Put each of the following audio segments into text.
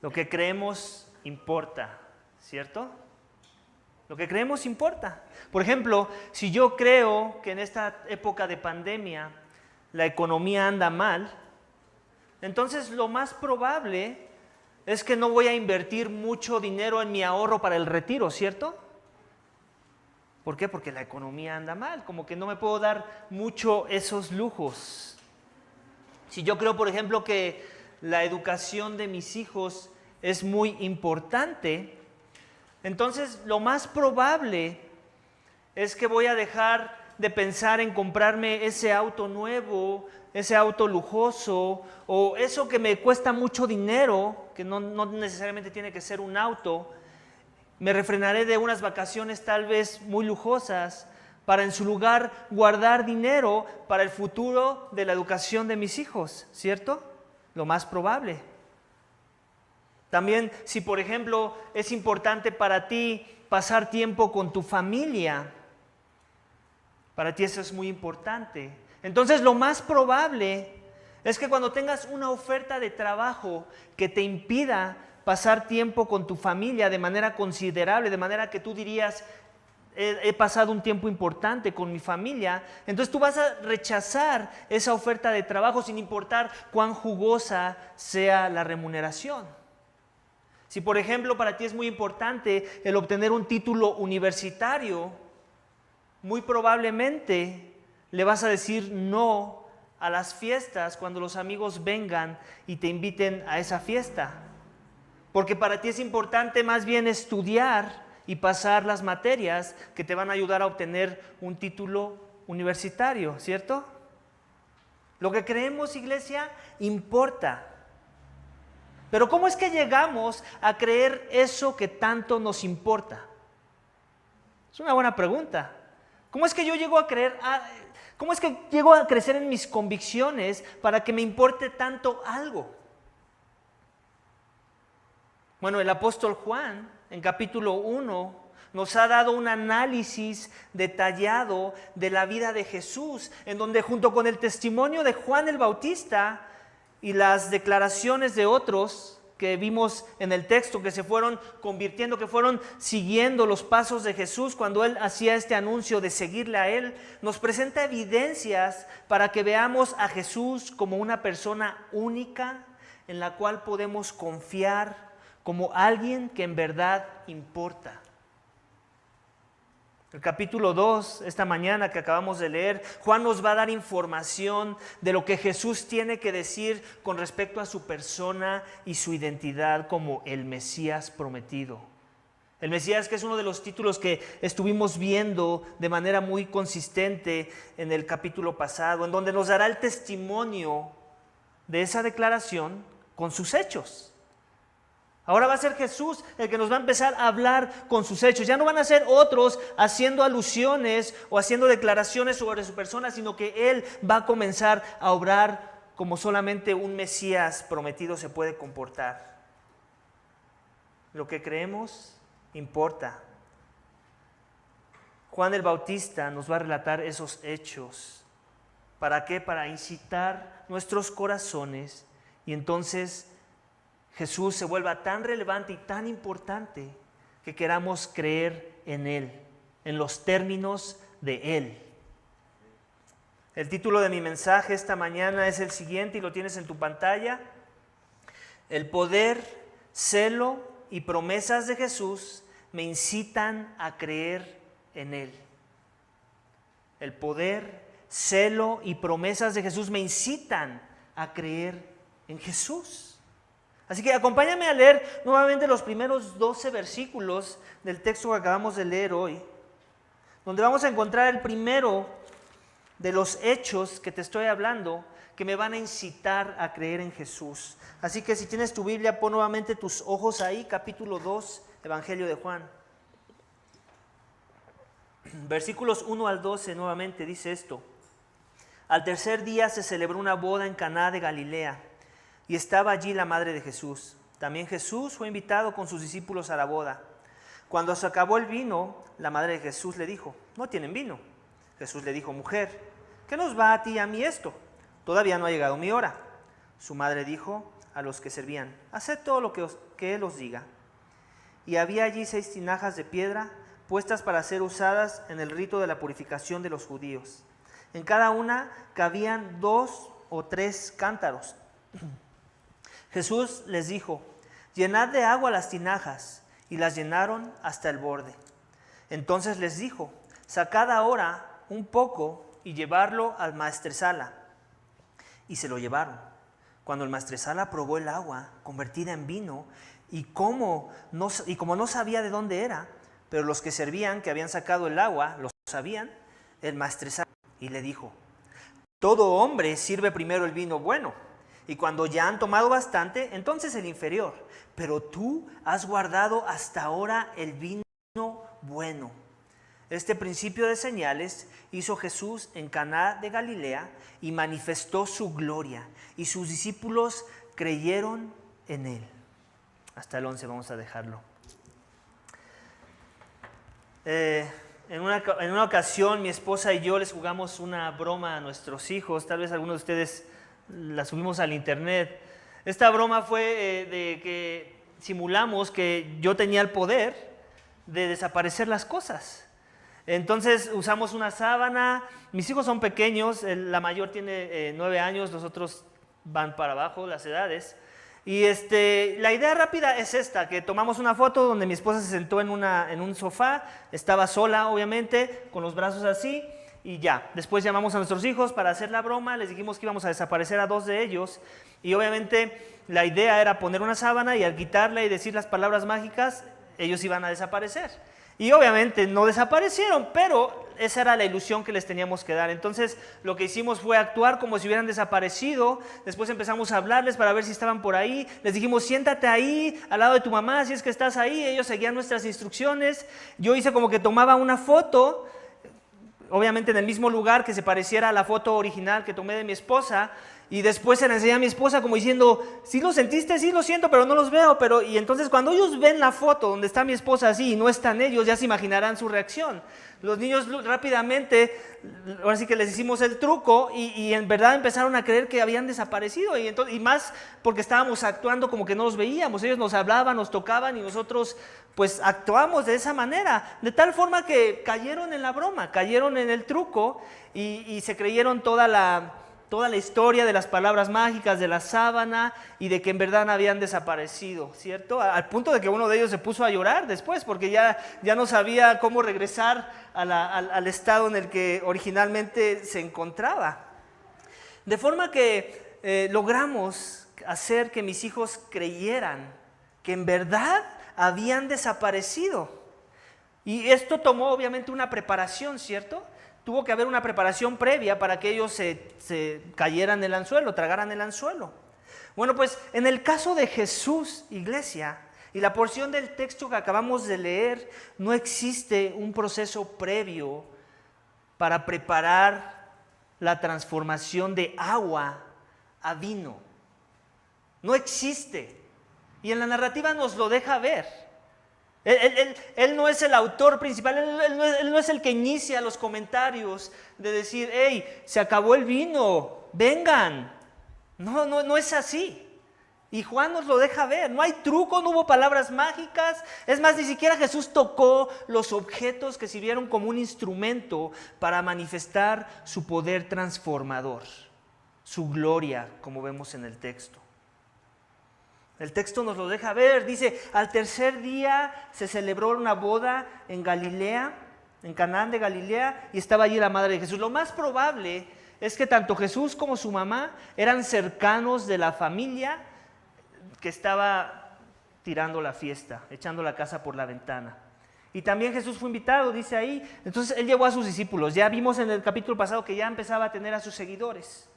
lo que creemos importa, ¿cierto? Lo que creemos importa. Por ejemplo, si yo creo que en esta época de pandemia la economía anda mal, entonces lo más probable es que no voy a invertir mucho dinero en mi ahorro para el retiro, ¿cierto? ¿Por qué? Porque la economía anda mal, como que no me puedo dar mucho esos lujos. Si yo creo, por ejemplo, que la educación de mis hijos es muy importante, entonces lo más probable es que voy a dejar de pensar en comprarme ese auto nuevo, ese auto lujoso, o eso que me cuesta mucho dinero, que no necesariamente tiene que ser un auto. Me refrenaré de unas vacaciones tal vez muy lujosas para en su lugar guardar dinero para el futuro de la educación de mis hijos, ¿cierto? Lo más probable. También, si por ejemplo es importante para ti pasar tiempo con tu familia, para ti eso es muy importante. Entonces lo más probable es que cuando tengas una oferta de trabajo que te impida pasar tiempo con tu familia de manera considerable, de manera que tú dirías, he pasado un tiempo importante con mi familia, entonces tú vas a rechazar esa oferta de trabajo sin importar cuán jugosa sea la remuneración. Si por ejemplo para ti es muy importante el obtener un título universitario, muy probablemente le vas a decir no a las fiestas cuando los amigos vengan y te inviten a esa fiesta. Porque para ti es importante más bien estudiar y pasar las materias que te van a ayudar a obtener un título universitario, ¿cierto? Lo que creemos, iglesia, importa. Pero ¿cómo es que llegamos a creer eso que tanto nos importa? Es una buena pregunta. ¿Cómo es que yo llego a creer, cómo es que llego a crecer en mis convicciones para que me importe tanto algo? Bueno, el apóstol Juan, en capítulo 1, nos ha dado un análisis detallado de la vida de Jesús, en donde junto con el testimonio de Juan el Bautista y las declaraciones de otros que vimos en el texto, que se fueron convirtiendo, que fueron siguiendo los pasos de Jesús cuando Él hacía este anuncio de seguirle a Él, nos presenta evidencias para que veamos a Jesús como una persona única en la cual podemos confiar, como alguien que en verdad importa. El capítulo 2, esta mañana que acabamos de leer, Juan nos va a dar información de lo que Jesús tiene que decir con respecto a su persona y su identidad como el Mesías prometido. El Mesías, que es uno de los títulos que estuvimos viendo de manera muy consistente en el capítulo pasado, en donde nos dará el testimonio de esa declaración con sus hechos. Ahora va a ser Jesús el que nos va a empezar a hablar con sus hechos. Ya no van a ser otros haciendo alusiones o haciendo declaraciones sobre su persona, sino que Él va a comenzar a obrar como solamente un Mesías prometido se puede comportar. Lo que creemos importa. Juan el Bautista nos va a relatar esos hechos. ¿Para qué? Para incitar nuestros corazones y entonces Jesús se vuelva tan relevante y tan importante que queramos creer en Él, en los términos de Él. El título de mi mensaje esta mañana es el siguiente y lo tienes en tu pantalla. El poder, celo y promesas de Jesús me incitan a creer en Él. El poder, celo y promesas de Jesús me incitan a creer en Jesús. Así que acompáñame a leer nuevamente los primeros 12 versículos del texto que acabamos de leer hoy, donde vamos a encontrar el primero de los hechos que te estoy hablando, que me van a incitar a creer en Jesús. Así que si tienes tu Biblia, pon nuevamente tus ojos ahí, capítulo 2, Evangelio de Juan. Versículos 1 al 12 nuevamente dice esto. Al tercer día se celebró una boda en Caná de Galilea, y estaba allí la madre de Jesús. También Jesús fue invitado con sus discípulos a la boda. Cuando se acabó el vino, la madre de Jesús le dijo, ¿no tienen vino? Jesús le dijo, mujer, ¿qué nos va a ti y a mí esto? Todavía no ha llegado mi hora. Su madre dijo, a los que servían: haced todo lo que él os diga. Y había allí 6 tinajas de piedra, puestas para ser usadas en el rito de la purificación de los judíos. En cada una cabían 2 o 3 cántaros. Jesús les dijo: llenad de agua las tinajas, y las llenaron hasta el borde. Entonces les dijo: sacad ahora un poco y llevarlo al maestresala. Y se lo llevaron. Cuando el maestresala probó el agua convertida en vino, y como no sabía de dónde era, pero los que servían, que habían sacado el agua, lo sabían, el maestresala y le dijo: todo hombre sirve primero el vino bueno, y cuando ya han tomado bastante, entonces el inferior. Pero tú has guardado hasta ahora el vino bueno. Este principio de señales hizo Jesús en Caná de Galilea y manifestó su gloria, y sus discípulos creyeron en él. Hasta el 11 vamos a dejarlo. En una ocasión mi esposa y yo les jugamos una broma a nuestros hijos. Tal vez algunos de ustedes la subimos al internet. Esta broma fue de que simulamos que yo tenía el poder de desaparecer las cosas. Entonces usamos una sábana. Mis hijos son pequeños, la mayor tiene 9 años, los otros van para abajo las edades. Y la idea rápida es esta, que tomamos una foto donde mi esposa se sentó en un sofá, estaba sola obviamente, con los brazos así, y ya. Después llamamos a nuestros hijos para hacer la broma, les dijimos que íbamos a desaparecer a 2 de ellos, y obviamente la idea era poner una sábana y al quitarla y decir las palabras mágicas, ellos iban a desaparecer. Y obviamente no desaparecieron, pero esa era la ilusión que les teníamos que dar. Entonces lo que hicimos fue actuar como si hubieran desaparecido. Después empezamos a hablarles para ver si estaban por ahí. Les dijimos: siéntate ahí, al lado de tu mamá, si es que estás ahí. Ellos seguían nuestras instrucciones. Yo hice como que tomaba una foto, obviamente en el mismo lugar que se pareciera a la foto original que tomé de mi esposa. Y después se la enseñé a mi esposa como diciendo: ¿sí lo sentiste? Sí lo siento, pero no los veo. Y entonces cuando ellos ven la foto donde está mi esposa así y no están ellos, ya se imaginarán su reacción. Los niños rápidamente, ahora sí que les hicimos el truco y en verdad empezaron a creer que habían desaparecido. Y más porque estábamos actuando como que no los veíamos. Ellos nos hablaban, nos tocaban y nosotros pues actuamos de esa manera. De tal forma que cayeron en la broma, cayeron en el truco y se creyeron toda la historia de las palabras mágicas, de la sábana y de que en verdad habían desaparecido, ¿cierto? Al punto de que uno de ellos se puso a llorar después porque ya no sabía cómo regresar al estado en el que originalmente se encontraba. De forma que logramos hacer que mis hijos creyeran que en verdad habían desaparecido. Y esto tomó obviamente una preparación, ¿cierto? Tuvo que haber una preparación previa para que ellos se cayeran en el anzuelo, tragaran el anzuelo. Bueno, pues en el caso de Jesús, iglesia, y la porción del texto que acabamos de leer, no existe un proceso previo para preparar la transformación de agua a vino. No existe. Y en la narrativa nos lo deja ver. Él no es el autor principal, él no es el que inicia los comentarios de decir: hey, se acabó el vino, vengan. No es así. Y Juan nos lo deja ver, no hay truco, no hubo palabras mágicas. Es más, ni siquiera Jesús tocó los objetos que sirvieron como un instrumento para manifestar su poder transformador, su gloria, como vemos en el texto. El texto nos lo deja ver, dice: al tercer día se celebró una boda en Galilea, en Caná de Galilea, y estaba allí la madre de Jesús. Lo más probable es que tanto Jesús como su mamá eran cercanos de la familia que estaba tirando la fiesta, echando la casa por la ventana. Y también Jesús fue invitado, dice ahí. Entonces él llevó a sus discípulos. Ya vimos en el capítulo pasado que ya empezaba a tener a sus seguidores.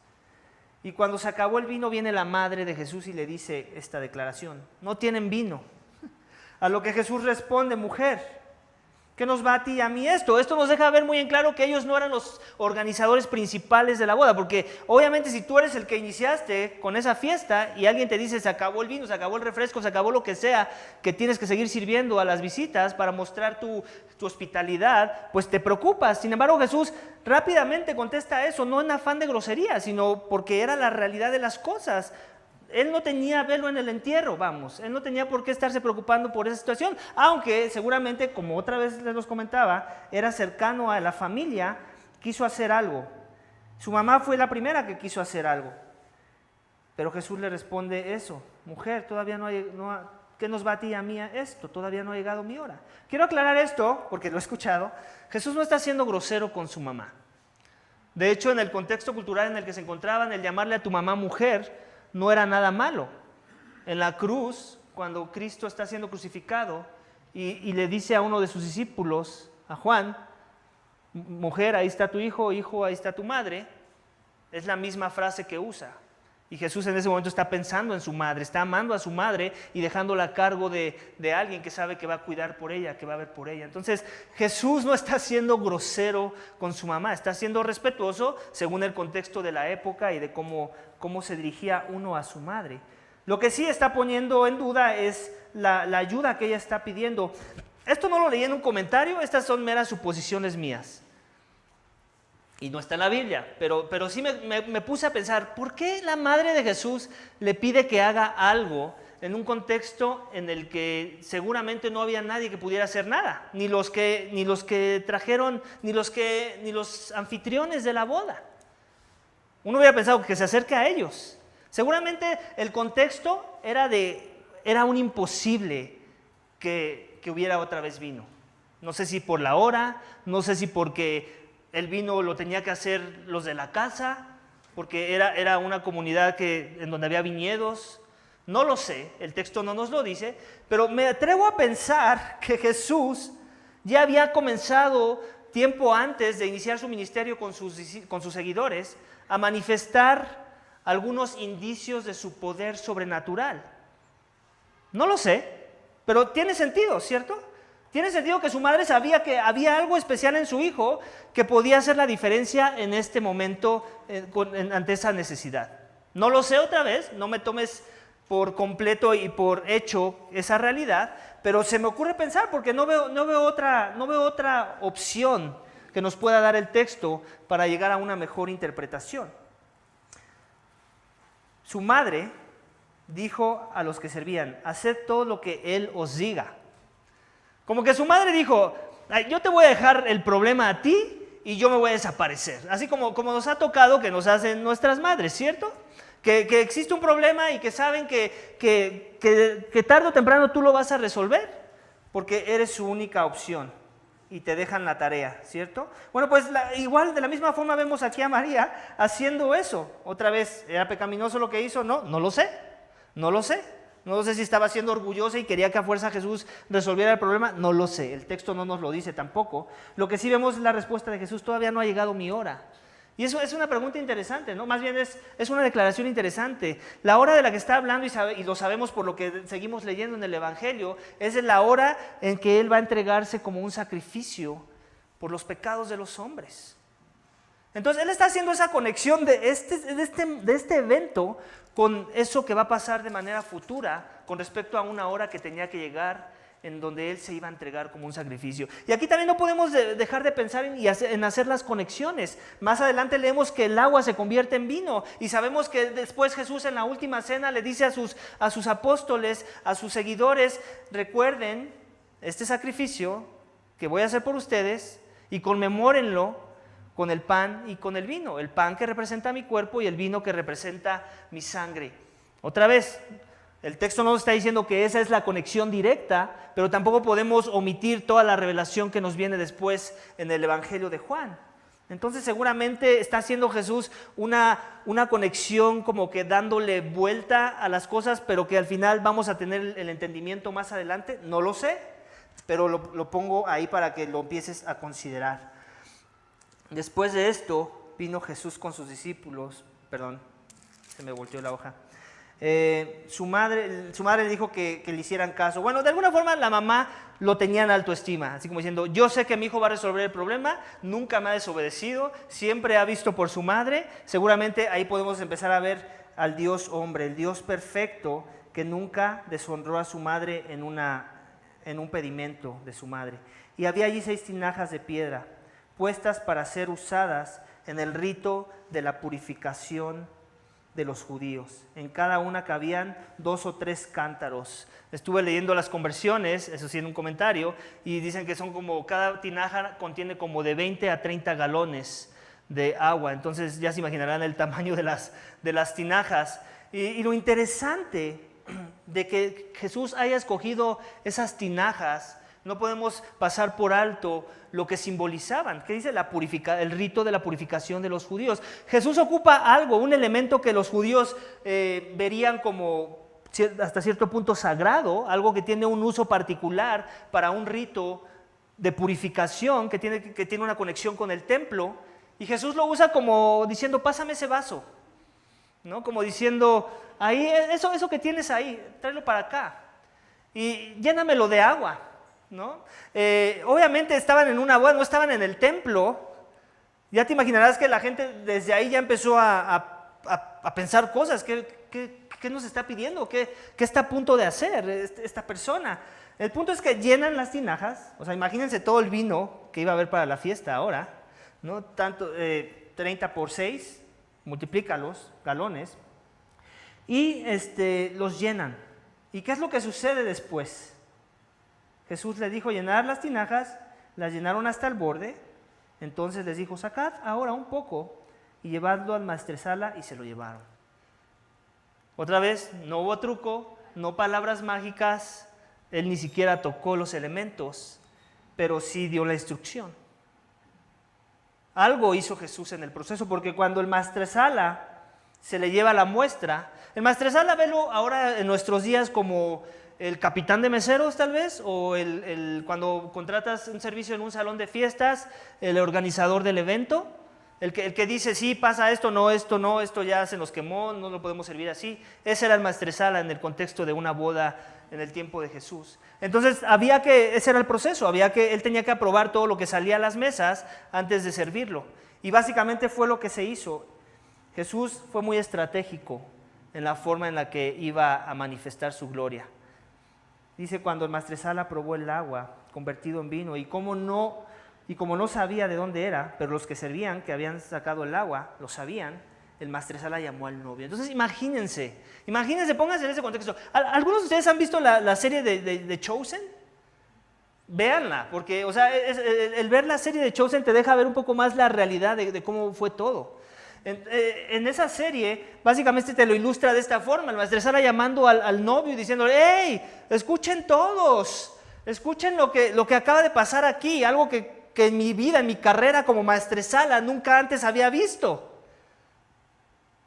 Y cuando se acabó el vino, viene la madre de Jesús y le dice esta declaración: no tienen vino. A lo que Jesús responde: mujer, ¿qué nos va a ti y a mí esto? Esto nos deja ver muy en claro que ellos no eran los organizadores principales de la boda, porque obviamente si tú eres el que iniciaste con esa fiesta y alguien te dice: se acabó el vino, se acabó el refresco, se acabó lo que sea, que tienes que seguir sirviendo a las visitas para mostrar tu hospitalidad, pues te preocupas. Sin embargo, Jesús rápidamente contesta eso, no en afán de grosería, sino porque era la realidad de las cosas. él no tenía velo en el entierro, vamos, él no tenía por qué estarse preocupando por esa situación, aunque seguramente, como otra vez les los comentaba, era cercano a la familia, quiso hacer algo. Su mamá fue la primera que quiso hacer algo, pero Jesús le responde eso: mujer, todavía ¿qué nos va a ti y a mí esto? Todavía no ha llegado mi hora. Quiero aclarar esto, porque lo he escuchado. Jesús no está siendo grosero con su mamá. De hecho, en el contexto cultural en el que se encontraban, el llamarle a tu mamá mujer no era nada malo. En la cruz, cuando Cristo está siendo crucificado y le dice a uno de sus discípulos, a Juan: mujer, ahí está tu hijo, hijo, ahí está tu madre, es la misma frase que usa. Y Jesús en ese momento está pensando en su madre, está amando a su madre y dejándola a cargo de alguien que sabe que va a cuidar por ella, que va a ver por ella. Entonces Jesús no está siendo grosero con su mamá, está siendo respetuoso según el contexto de la época y de cómo se dirigía uno a su madre. Lo que sí está poniendo en duda es la ayuda que ella está pidiendo. Esto no lo leí en un comentario, estas son meras suposiciones mías. Y no está en la Biblia, pero sí me puse a pensar, ¿por qué la madre de Jesús le pide que haga algo en un contexto en el que seguramente no había nadie que pudiera hacer nada? Ni los que trajeron, ni los anfitriones de la boda. Uno hubiera pensado que se acerque a ellos. Seguramente el contexto era un imposible que hubiera otra vez vino. No sé si por la hora, no sé si porque el vino lo tenía que hacer los de la casa, porque era una comunidad en donde había viñedos. No lo sé, el texto no nos lo dice, pero me atrevo a pensar que Jesús ya había comenzado tiempo antes de iniciar su ministerio con sus seguidores a manifestar algunos indicios de su poder sobrenatural. No lo sé, pero tiene sentido, ¿cierto? Tiene sentido que su madre sabía que había algo especial en su hijo que podía hacer la diferencia en este momento ante esa necesidad. No lo sé otra vez, no me tomes por completo y por hecho esa realidad, pero se me ocurre pensar porque no veo otra opción que nos pueda dar el texto para llegar a una mejor interpretación. Su madre dijo a los que servían: haced todo lo que él os diga. Como que su madre dijo: yo te voy a dejar el problema a ti y yo me voy a desaparecer. Así como nos ha tocado que nos hacen nuestras madres, ¿cierto? Que existe un problema y que saben que tarde o temprano tú lo vas a resolver porque eres su única opción y te dejan la tarea, ¿cierto? Bueno, pues igual de la misma forma vemos aquí a María haciendo eso. Otra vez, ¿era pecaminoso lo que hizo? No lo sé. No sé si estaba siendo orgullosa y quería que a fuerza Jesús resolviera el problema, no lo sé, el texto no nos lo dice tampoco. Lo que sí vemos es la respuesta de Jesús: todavía no ha llegado mi hora. Y eso es una pregunta interesante, ¿no? Más bien es una declaración interesante. La hora de la que está hablando, y lo sabemos por lo que seguimos leyendo en el Evangelio, es la hora en que Él va a entregarse como un sacrificio por los pecados de los hombres. Entonces Él está haciendo esa conexión de este evento con eso que va a pasar de manera futura con respecto a una hora que tenía que llegar en donde Él se iba a entregar como un sacrificio. Y aquí también no podemos dejar de pensar en hacer las conexiones. Más adelante leemos que el agua se convierte en vino y sabemos que después Jesús en la última cena le dice a sus apóstoles, a sus seguidores: recuerden este sacrificio que voy a hacer por ustedes y conmemórenlo con el pan y con el vino, el pan que representa mi cuerpo y el vino que representa mi sangre. Otra vez, el texto no nos está diciendo que esa es la conexión directa, pero tampoco podemos omitir toda la revelación que nos viene después en el Evangelio de Juan. Entonces seguramente está haciendo Jesús una conexión como que dándole vuelta a las cosas, pero que al final vamos a tener el entendimiento más adelante, no lo sé, pero lo pongo ahí para que lo empieces a considerar. Después de esto, vino Jesús con sus discípulos, se me volteó la hoja. Su madre le dijo que le hicieran caso. Bueno, de alguna forma la mamá lo tenía en alto estima, así como diciendo: yo sé que mi hijo va a resolver el problema, nunca me ha desobedecido, siempre ha visto por su madre. Seguramente ahí podemos empezar a ver al Dios hombre, el Dios perfecto que nunca deshonró a su madre en un pedimento de su madre. Y había allí 6 tinajas de piedra, puestas para ser usadas en el rito de la purificación de los judíos. En cada una cabían 2 o 3 cántaros. Estuve leyendo las conversiones, eso sí en un comentario, y dicen que son como, cada tinaja contiene como de 20 a 30 galones de agua. Entonces ya se imaginarán el tamaño de las tinajas. Y lo interesante de que Jesús haya escogido esas tinajas, no podemos pasar por alto lo que simbolizaban. ¿Qué dice? El rito de la purificación de los judíos. Jesús ocupa algo, un elemento que los judíos verían como hasta cierto punto sagrado, algo que tiene un uso particular para un rito de purificación que tiene una conexión con el templo, y Jesús lo usa como diciendo, pásame ese vaso, ¿no? Como diciendo, ahí, eso que tienes ahí, tráelo para acá y llénamelo de agua, ¿no? Obviamente estaban en una boda, no estaban en el templo. Ya te imaginarás que la gente desde ahí ya empezó a pensar cosas. ¿Qué nos está pidiendo? ¿Qué está a punto de hacer esta persona? El punto es que llenan las tinajas. O sea, imagínense todo el vino que iba a haber para la fiesta ahora, ¿no? Tanto, 30 por 6, multiplícalos, galones, y los llenan. ¿Y qué es lo que sucede después? Jesús les dijo llenar las tinajas, las llenaron hasta el borde. Entonces les dijo, sacad ahora un poco y llevadlo al maestresala, y se lo llevaron. Otra vez, no hubo truco, no palabras mágicas, él ni siquiera tocó los elementos, pero sí dio la instrucción. Algo hizo Jesús en el proceso, porque cuando el maestresala se le lleva la muestra, el maestresala, velo ahora en nuestros días como el capitán de meseros tal vez, o cuando contratas un servicio en un salón de fiestas, el organizador del evento, el que dice, sí, pasa esto ya se nos quemó, no lo podemos servir así. Ese era el maestresala en el contexto de una boda en el tiempo de Jesús. Entonces ese era el proceso, él tenía que aprobar todo lo que salía a las mesas antes de servirlo. Y básicamente fue lo que se hizo. Jesús fue muy estratégico en la forma en la que iba a manifestar su gloria. Dice, cuando el maestresala probó el agua convertido en vino, y como no sabía de dónde era, pero los que servían, que habían sacado el agua, lo sabían, el maestresala llamó al novio. Entonces imagínense, pónganse en ese contexto. ¿Algunos de ustedes han visto la serie de Chosen? Véanla, porque el ver la serie de Chosen te deja ver un poco más la realidad de cómo fue todo. En esa serie, básicamente te lo ilustra de esta forma, el maestresala llamando al novio y diciéndole, ¡hey! Escuchen todos, escuchen lo que acaba de pasar aquí, algo que en mi vida, en mi carrera como maestresala, nunca antes había visto.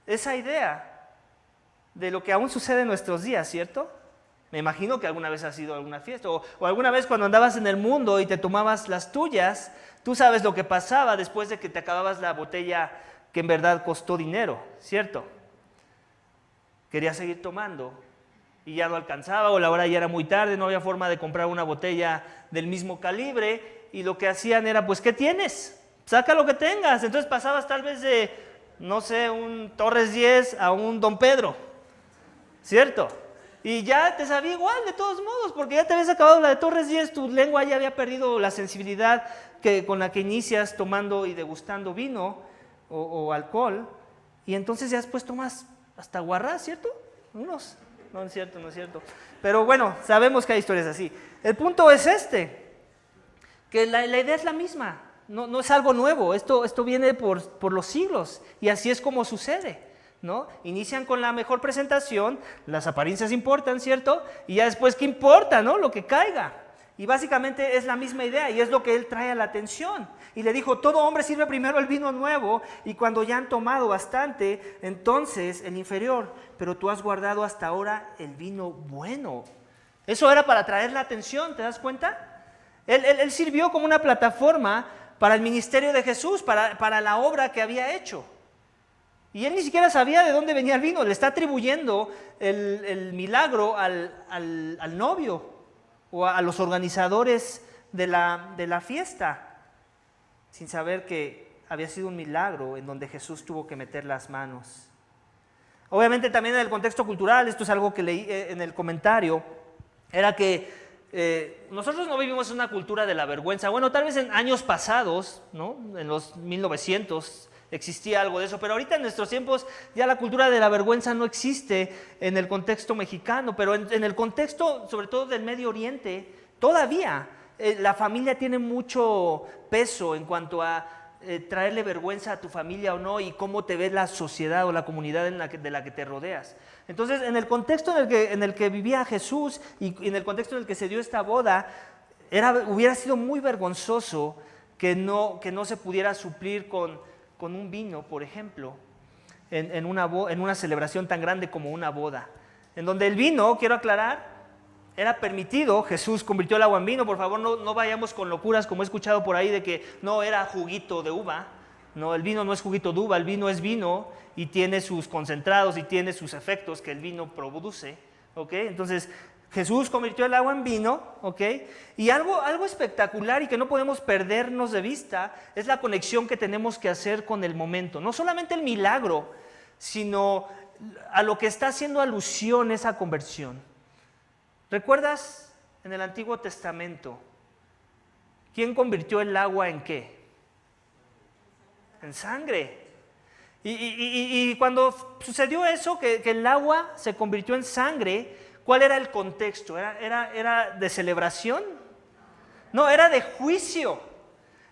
Esa idea de lo que aún sucede en nuestros días, ¿cierto? Me imagino que alguna vez has ido a alguna fiesta, o alguna vez cuando andabas en el mundo y te tomabas las tuyas, tú sabes lo que pasaba después de que te acababas la botella que en verdad costó dinero, ¿cierto? Querías seguir tomando y ya no alcanzaba, o la hora ya era muy tarde, no había forma de comprar una botella del mismo calibre, y lo que hacían era, pues, ¿qué tienes? Saca lo que tengas. Entonces pasabas tal vez de, no sé, un Torres 10 a un Don Pedro, ¿cierto? Y ya te sabía igual de todos modos, porque ya te habías acabado la de Torres 10, tu lengua ya había perdido la sensibilidad con la que inicias tomando y degustando vino o alcohol, y entonces ya después tomas hasta guarrás, ¿cierto? Unos, no es cierto. Pero bueno, sabemos que hay historias así. El punto es que la idea es la misma, no es algo nuevo, esto viene por los siglos, y así es como sucede, ¿no? Inician con la mejor presentación, las apariencias importan, ¿cierto? Y ya después, ¿qué importa, no? Lo que caiga. Y básicamente es la misma idea, y es lo que él trae a la atención. Y le dijo, todo hombre sirve primero el vino nuevo, y cuando ya han tomado bastante, entonces el inferior, pero tú has guardado hasta ahora el vino bueno. Eso era para traer la atención, ¿te das cuenta? Él sirvió como una plataforma para el ministerio de Jesús, para la obra que había hecho. Y él ni siquiera sabía de dónde venía el vino, le está atribuyendo el milagro al novio o a los organizadores de la fiesta, sin saber que había sido un milagro en donde Jesús tuvo que meter las manos. Obviamente también en el contexto cultural, esto es algo que leí en el comentario, era que nosotros no vivimos una cultura de la vergüenza. Bueno, tal vez en años pasados, ¿no? En los 1900, existía algo de eso, pero ahorita en nuestros tiempos ya la cultura de la vergüenza no existe en el contexto mexicano, pero en el contexto sobre todo del Medio Oriente, todavía la familia tiene mucho peso en cuanto a traerle vergüenza a tu familia o no, y cómo te ve la sociedad o la comunidad de la que te rodeas. Entonces, en el contexto en el que vivía Jesús y en el contexto en el que se dio esta boda, hubiera sido muy vergonzoso que no se pudiera suplir con un vino, por ejemplo, en una celebración tan grande como una boda, en donde el vino, quiero aclarar, era permitido. Jesús convirtió el agua en vino. Por favor, no vayamos con locuras como he escuchado por ahí de que no era juguito de uva. No, el vino no es juguito de uva, el vino es vino y tiene sus concentrados y tiene sus efectos que el vino produce, ¿ok? Entonces, Jesús convirtió el agua en vino, ¿ok? Y algo espectacular y que no podemos perdernos de vista es la conexión que tenemos que hacer con el momento. No solamente el milagro, sino a lo que está haciendo alusión esa conversión. ¿Recuerdas en el Antiguo Testamento quién convirtió el agua en qué? En sangre. Y cuando sucedió eso, que el agua se convirtió en sangre, ¿cuál era el contexto? ¿Era de celebración? No, era de juicio.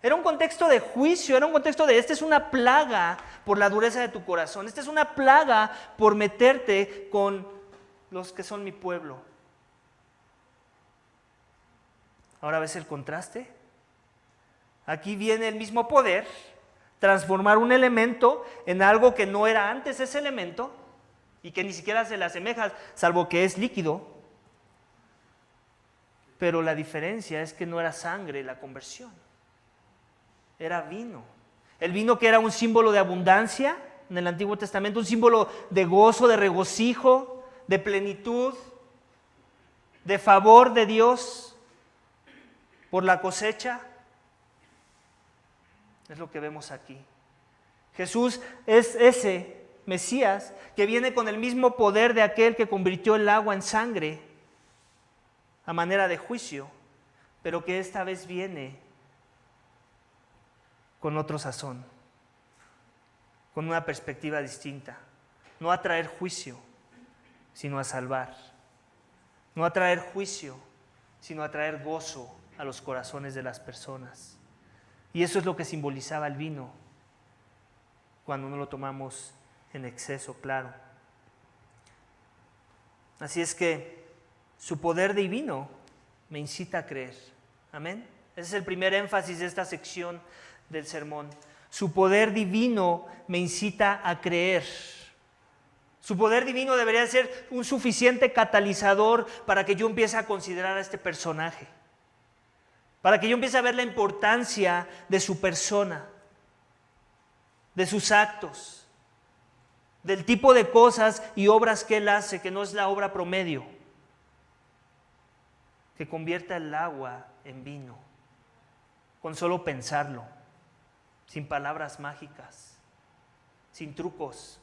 Era un contexto de juicio, era un contexto de, esta es una plaga por la dureza de tu corazón, esta es una plaga por meterte con los que son mi pueblo. Ahora ves el contraste. Aquí viene el mismo poder, transformar un elemento en algo que no era antes ese elemento y que ni siquiera se le asemeja, salvo que es líquido. Pero la diferencia es que no era sangre la conversión, era vino. El vino que era un símbolo de abundancia en el Antiguo Testamento, un símbolo de gozo, de regocijo, de plenitud, de favor de Dios por la cosecha, es lo que vemos aquí. Jesús es ese Mesías que viene con el mismo poder de aquel que convirtió el agua en sangre a manera de juicio, pero que esta vez viene con otro sazón, con una perspectiva distinta, no a traer juicio, sino a salvar, no a traer juicio, sino a traer gozo a los corazones de las personas. Y eso es lo que simbolizaba el vino cuando no lo tomamos en exceso, claro. Así es que su poder divino me incita a creer. Amén. Ese es el primer énfasis de esta sección del sermón. Su poder divino me incita a creer. Su poder divino debería ser un suficiente catalizador para que yo empiece a considerar a este personaje, para que yo empiece a ver la importancia de su persona, de sus actos, del tipo de cosas y obras que él hace, que no es la obra promedio, que convierta el agua en vino, con solo pensarlo, sin palabras mágicas, sin trucos,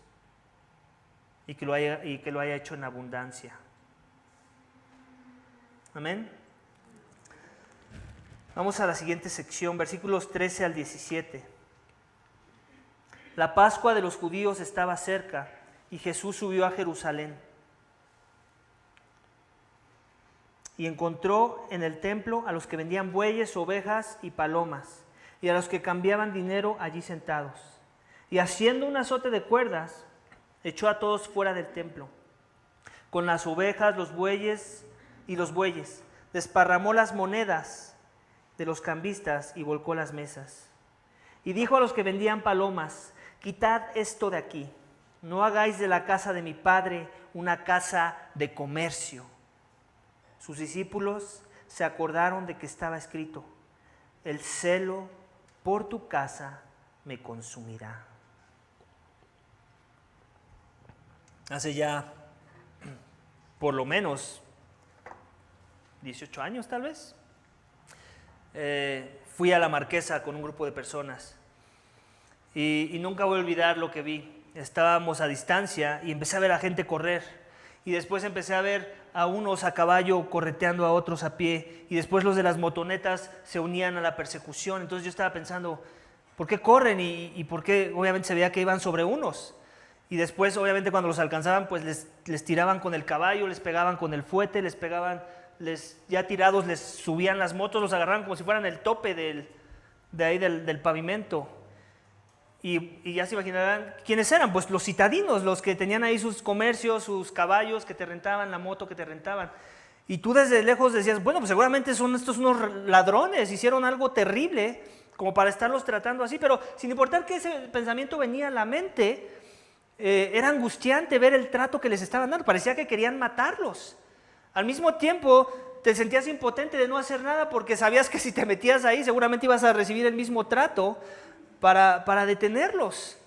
y que lo haya hecho en abundancia. Amén. Vamos a la siguiente sección, versículos 13 al 17. La Pascua de los judíos estaba cerca y Jesús subió a Jerusalén. Y encontró en el templo a los que vendían bueyes, ovejas y palomas, y a los que cambiaban dinero allí sentados. Y haciendo un azote de cuerdas, echó a todos fuera del templo, con las ovejas, los bueyes, desparramó las monedas de los cambistas y volcó las mesas. Y dijo a los que vendían palomas: quitad esto de aquí, no hagáis de la casa de mi padre una casa de comercio. Sus discípulos se acordaron de que estaba escrito: el celo por tu casa me consumirá. Hace ya por lo menos 18 años tal vez, fui a La Marquesa con un grupo de personas y nunca voy a olvidar lo que vi. Estábamos a distancia y empecé a ver a gente correr, y después empecé a ver a unos a caballo correteando a otros a pie, y después los de las motonetas se unían a la persecución. Entonces yo estaba pensando, ¿Por qué corren? Y por qué obviamente se veía que iban sobre unos. Y después, obviamente, cuando los alcanzaban, pues les tiraban con el caballo, les pegaban con el fuete, les pegaban, ya tirados, les subían las motos, los agarraban como si fueran el tope de ahí del pavimento. Y ya se imaginarán quiénes eran, pues los citadinos, los que tenían ahí sus comercios, sus caballos que te rentaban, la moto que te rentaban. Y tú desde lejos decías, bueno, pues seguramente son estos unos ladrones, hicieron algo terrible como para estarlos tratando así, pero sin importar que ese pensamiento venía a la mente, era angustiante ver el trato que les estaban dando, parecía que querían matarlos. Al mismo tiempo te sentías impotente de no hacer nada porque sabías que si te metías ahí seguramente ibas a recibir el mismo trato para detenerlos.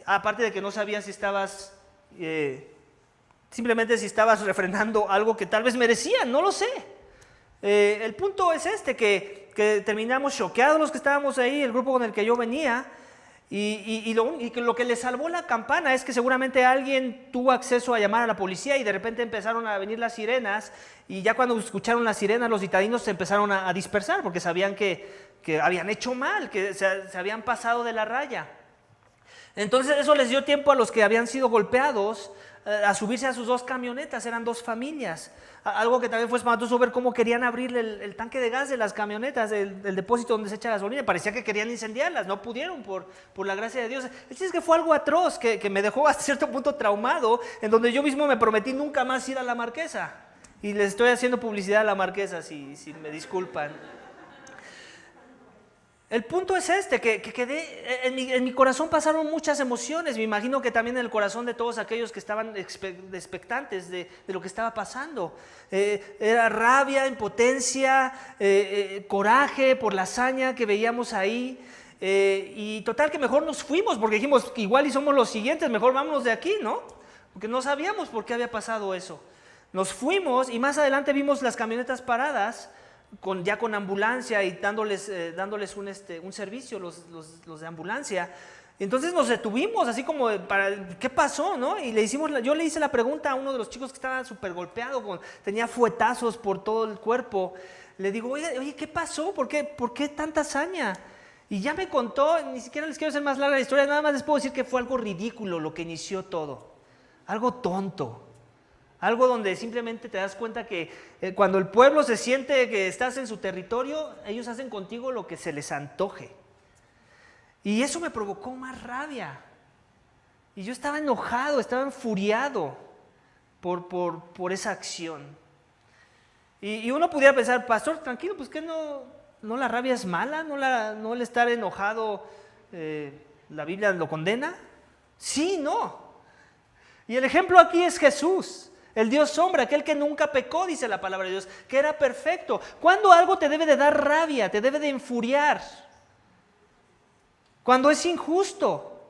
Aparte de que no sabías si estabas, simplemente si estabas refrendando algo que tal vez merecían, no lo sé. El punto es que terminamos choqueados los que estábamos ahí, el grupo con el que yo venía, y lo que le salvó la campana es que seguramente alguien tuvo acceso a llamar a la policía y de repente empezaron a venir las sirenas, y ya cuando escucharon las sirenas los citadinos se empezaron a dispersar porque sabían que habían hecho mal, que se habían pasado de la raya. Entonces eso les dio tiempo a los que habían sido golpeados a subirse a sus 2 camionetas, eran 2 familias. Algo que también fue espantoso ver cómo querían abrir el tanque de gas de las camionetas, el depósito donde se echa gasolina. Parecía que querían incendiarlas, no pudieron por la gracia de Dios. Es que fue algo atroz que me dejó hasta cierto punto traumado, en donde yo mismo me prometí nunca más ir a la Marquesa. Y les estoy haciendo publicidad a la Marquesa, si me disculpan. El punto es que quedé, en mi corazón pasaron muchas emociones, me imagino que también en el corazón de todos aquellos que estaban expectantes de lo que estaba pasando. Era rabia, impotencia, coraje por la hazaña que veíamos ahí, y total que mejor nos fuimos porque dijimos, igual y somos los siguientes, mejor vámonos de aquí, ¿no? Porque no sabíamos por qué había pasado eso. Nos fuimos y más adelante vimos las camionetas paradas, ya con ambulancia y dándoles un servicio, los de ambulancia. Entonces nos detuvimos así como ¿qué pasó? ¿No? Y yo le hice la pregunta a uno de los chicos que estaba súper golpeado, tenía fuetazos por todo el cuerpo. Le digo, oye, ¿qué pasó? ¿Por qué tanta hazaña? Y ya me contó, ni siquiera les quiero hacer más larga la historia, nada más les puedo decir que fue algo ridículo lo que inició todo, algo tonto. Algo donde simplemente te das cuenta que cuando el pueblo se siente que estás en su territorio, ellos hacen contigo lo que se les antoje. Y eso me provocó más rabia. Y yo estaba enojado, estaba enfuriado por esa acción. Y uno pudiera pensar, pastor, tranquilo, pues que no la rabia es mala, no el estar enojado, la Biblia lo condena. Sí, no. Y el ejemplo aquí es Jesús. El Dios hombre, aquel que nunca pecó, dice la palabra de Dios, que era perfecto. ¿Cuándo algo te debe de dar rabia, te debe de enfuriar? Cuando es injusto.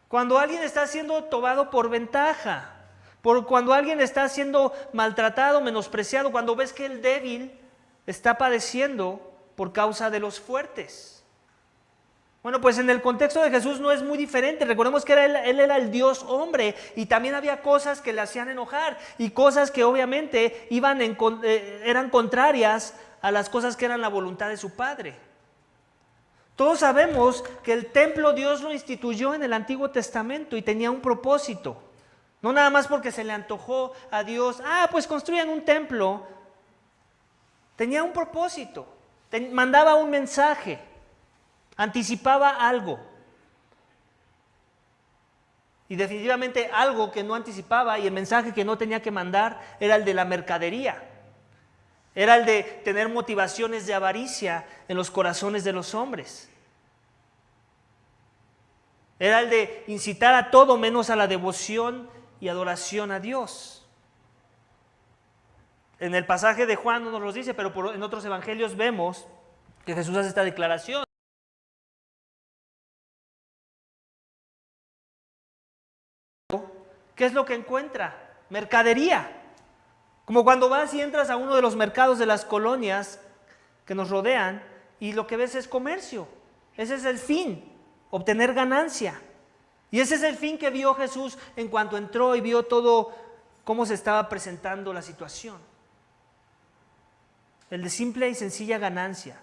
Cuando alguien está siendo tomado por ventaja. Cuando alguien está siendo maltratado, menospreciado. Cuando ves que el débil está padeciendo por causa de los fuertes. Bueno, pues en el contexto de Jesús no es muy diferente. Recordemos que él era el Dios hombre y también había cosas que le hacían enojar y cosas que obviamente eran contrarias a las cosas que eran la voluntad de su Padre. Todos sabemos que el templo Dios lo instituyó en el Antiguo Testamento y tenía un propósito. No nada más porque se le antojó a Dios, pues construyan un templo. Tenía un propósito, mandaba un mensaje. Anticipaba algo. Y definitivamente algo que no anticipaba y el mensaje que no tenía que mandar era el de la mercadería. Era el de tener motivaciones de avaricia en los corazones de los hombres. Era el de incitar a todo menos a la devoción y adoración a Dios. En el pasaje de Juan no nos lo dice, pero en otros evangelios vemos que Jesús hace esta declaración. ¿Qué es lo que encuentra? Mercadería. Como cuando vas y entras a uno de los mercados de las colonias que nos rodean y lo que ves es comercio. Ese es el fin, obtener ganancia. Y ese es el fin que vio Jesús en cuanto entró y vio todo cómo se estaba presentando la situación. El de simple y sencilla ganancia,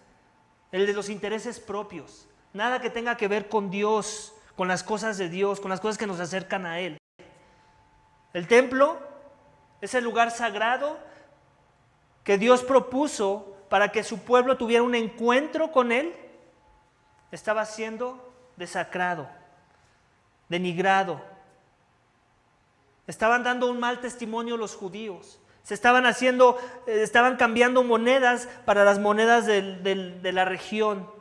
el de los intereses propios, nada que tenga que ver con Dios, con las cosas de Dios, con las cosas que nos acercan a Él. El templo es el lugar sagrado que Dios propuso para que su pueblo tuviera un encuentro con Él. Estaba siendo desacrado, denigrado. Estaban dando un mal testimonio los judíos. Estaban cambiando monedas para las monedas de la región.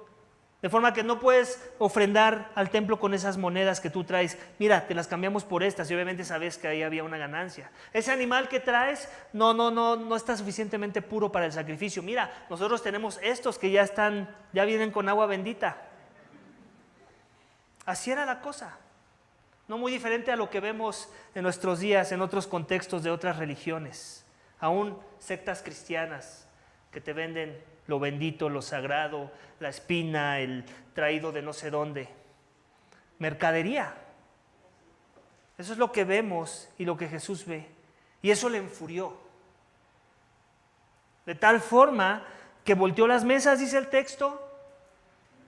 De forma que no puedes ofrendar al templo con esas monedas que tú traes. Mira, te las cambiamos por estas y obviamente sabes que ahí había una ganancia. Ese animal que traes no está suficientemente puro para el sacrificio. Mira, nosotros tenemos estos que ya vienen con agua bendita. Así era la cosa. No muy diferente a lo que vemos en nuestros días en otros contextos de otras religiones. Aún sectas cristianas que te venden lo bendito, lo sagrado, la espina, el traído de no sé dónde. Mercadería. Eso es lo que vemos y lo que Jesús ve. Y eso le enfurió. De tal forma que volteó las mesas, dice el texto.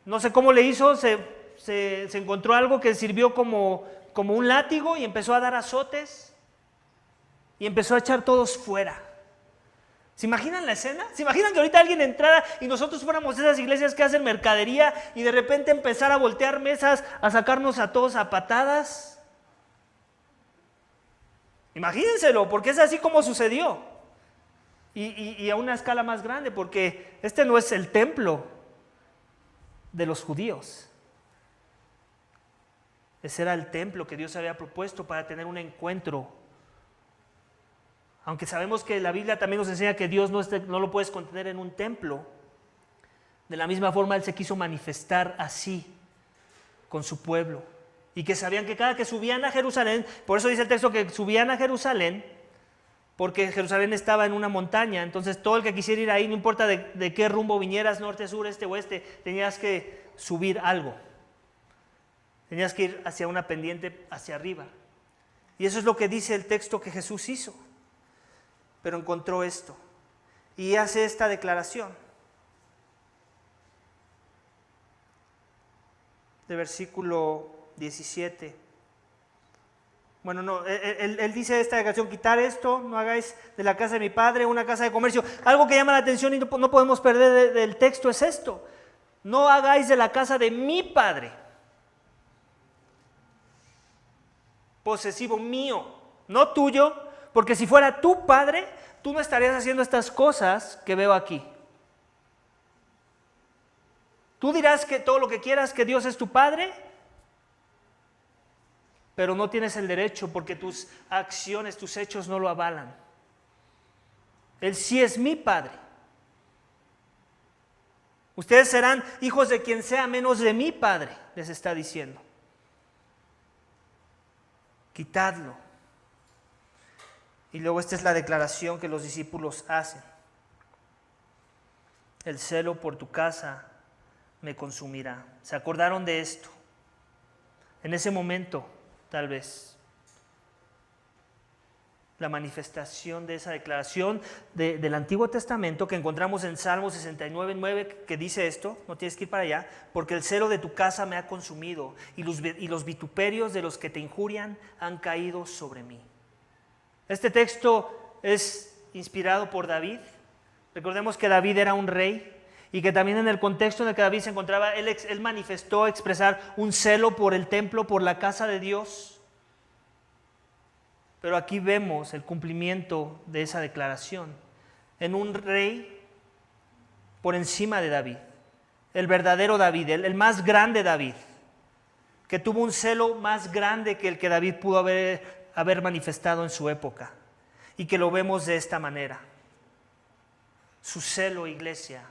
No sé cómo le hizo, se encontró algo que sirvió como un látigo y empezó a dar azotes y empezó a echar todos fuera. ¿Se imaginan la escena? ¿Se imaginan que ahorita alguien entrara y nosotros fuéramos esas iglesias que hacen mercadería y de repente empezar a voltear mesas, a sacarnos a todos a patadas? Imagínenselo, porque es así como sucedió. Y a una escala más grande, porque este no es el templo de los judíos. Ese era el templo que Dios había propuesto para tener un encuentro. Aunque sabemos que la Biblia también nos enseña que Dios no lo puedes contener en un templo. De la misma forma Él se quiso manifestar así con su pueblo. Y que sabían que cada que subían a Jerusalén, por eso dice el texto que subían a Jerusalén, porque Jerusalén estaba en una montaña. Entonces todo el que quisiera ir ahí, no importa de qué rumbo vinieras, norte, sur, este, oeste, tenías que subir algo. Tenías que ir hacia una pendiente hacia arriba. Y eso es lo que dice el texto que Jesús hizo. Pero encontró esto y hace esta declaración. De versículo 17. Bueno, no, él dice esta declaración: quitar esto, no hagáis de la casa de mi padre una casa de comercio. Algo que llama la atención y no podemos perder del texto es esto: no hagáis de la casa de mi padre. Posesivo, mío, no tuyo. Porque si fuera tu padre, tú no estarías haciendo estas cosas que veo aquí. Tú dirás que todo lo que quieras, que Dios es tu padre, pero no tienes el derecho porque tus acciones, tus hechos no lo avalan. Él sí es mi padre. Ustedes serán hijos de quien sea menos de mi padre, les está diciendo. Quitadlo. Y luego esta es la declaración que los discípulos hacen: el celo por tu casa me consumirá. ¿Se acordaron de esto? En ese momento, tal vez, la manifestación de esa declaración del Antiguo Testamento que encontramos en Salmo 69:9, que dice esto, no tienes que ir para allá: porque el celo de tu casa me ha consumido y los vituperios de los que te injurian han caído sobre mí. Este texto es inspirado por David. Recordemos que David era un rey y que también en el contexto en el que David se encontraba, él manifestó expresar un celo por el templo, por la casa de Dios. Pero aquí vemos el cumplimiento de esa declaración en un rey por encima de David, el verdadero David, el más grande David, que tuvo un celo más grande que el que David pudo haber manifestado en su época, y que lo vemos de esta manera. Su celo, iglesia,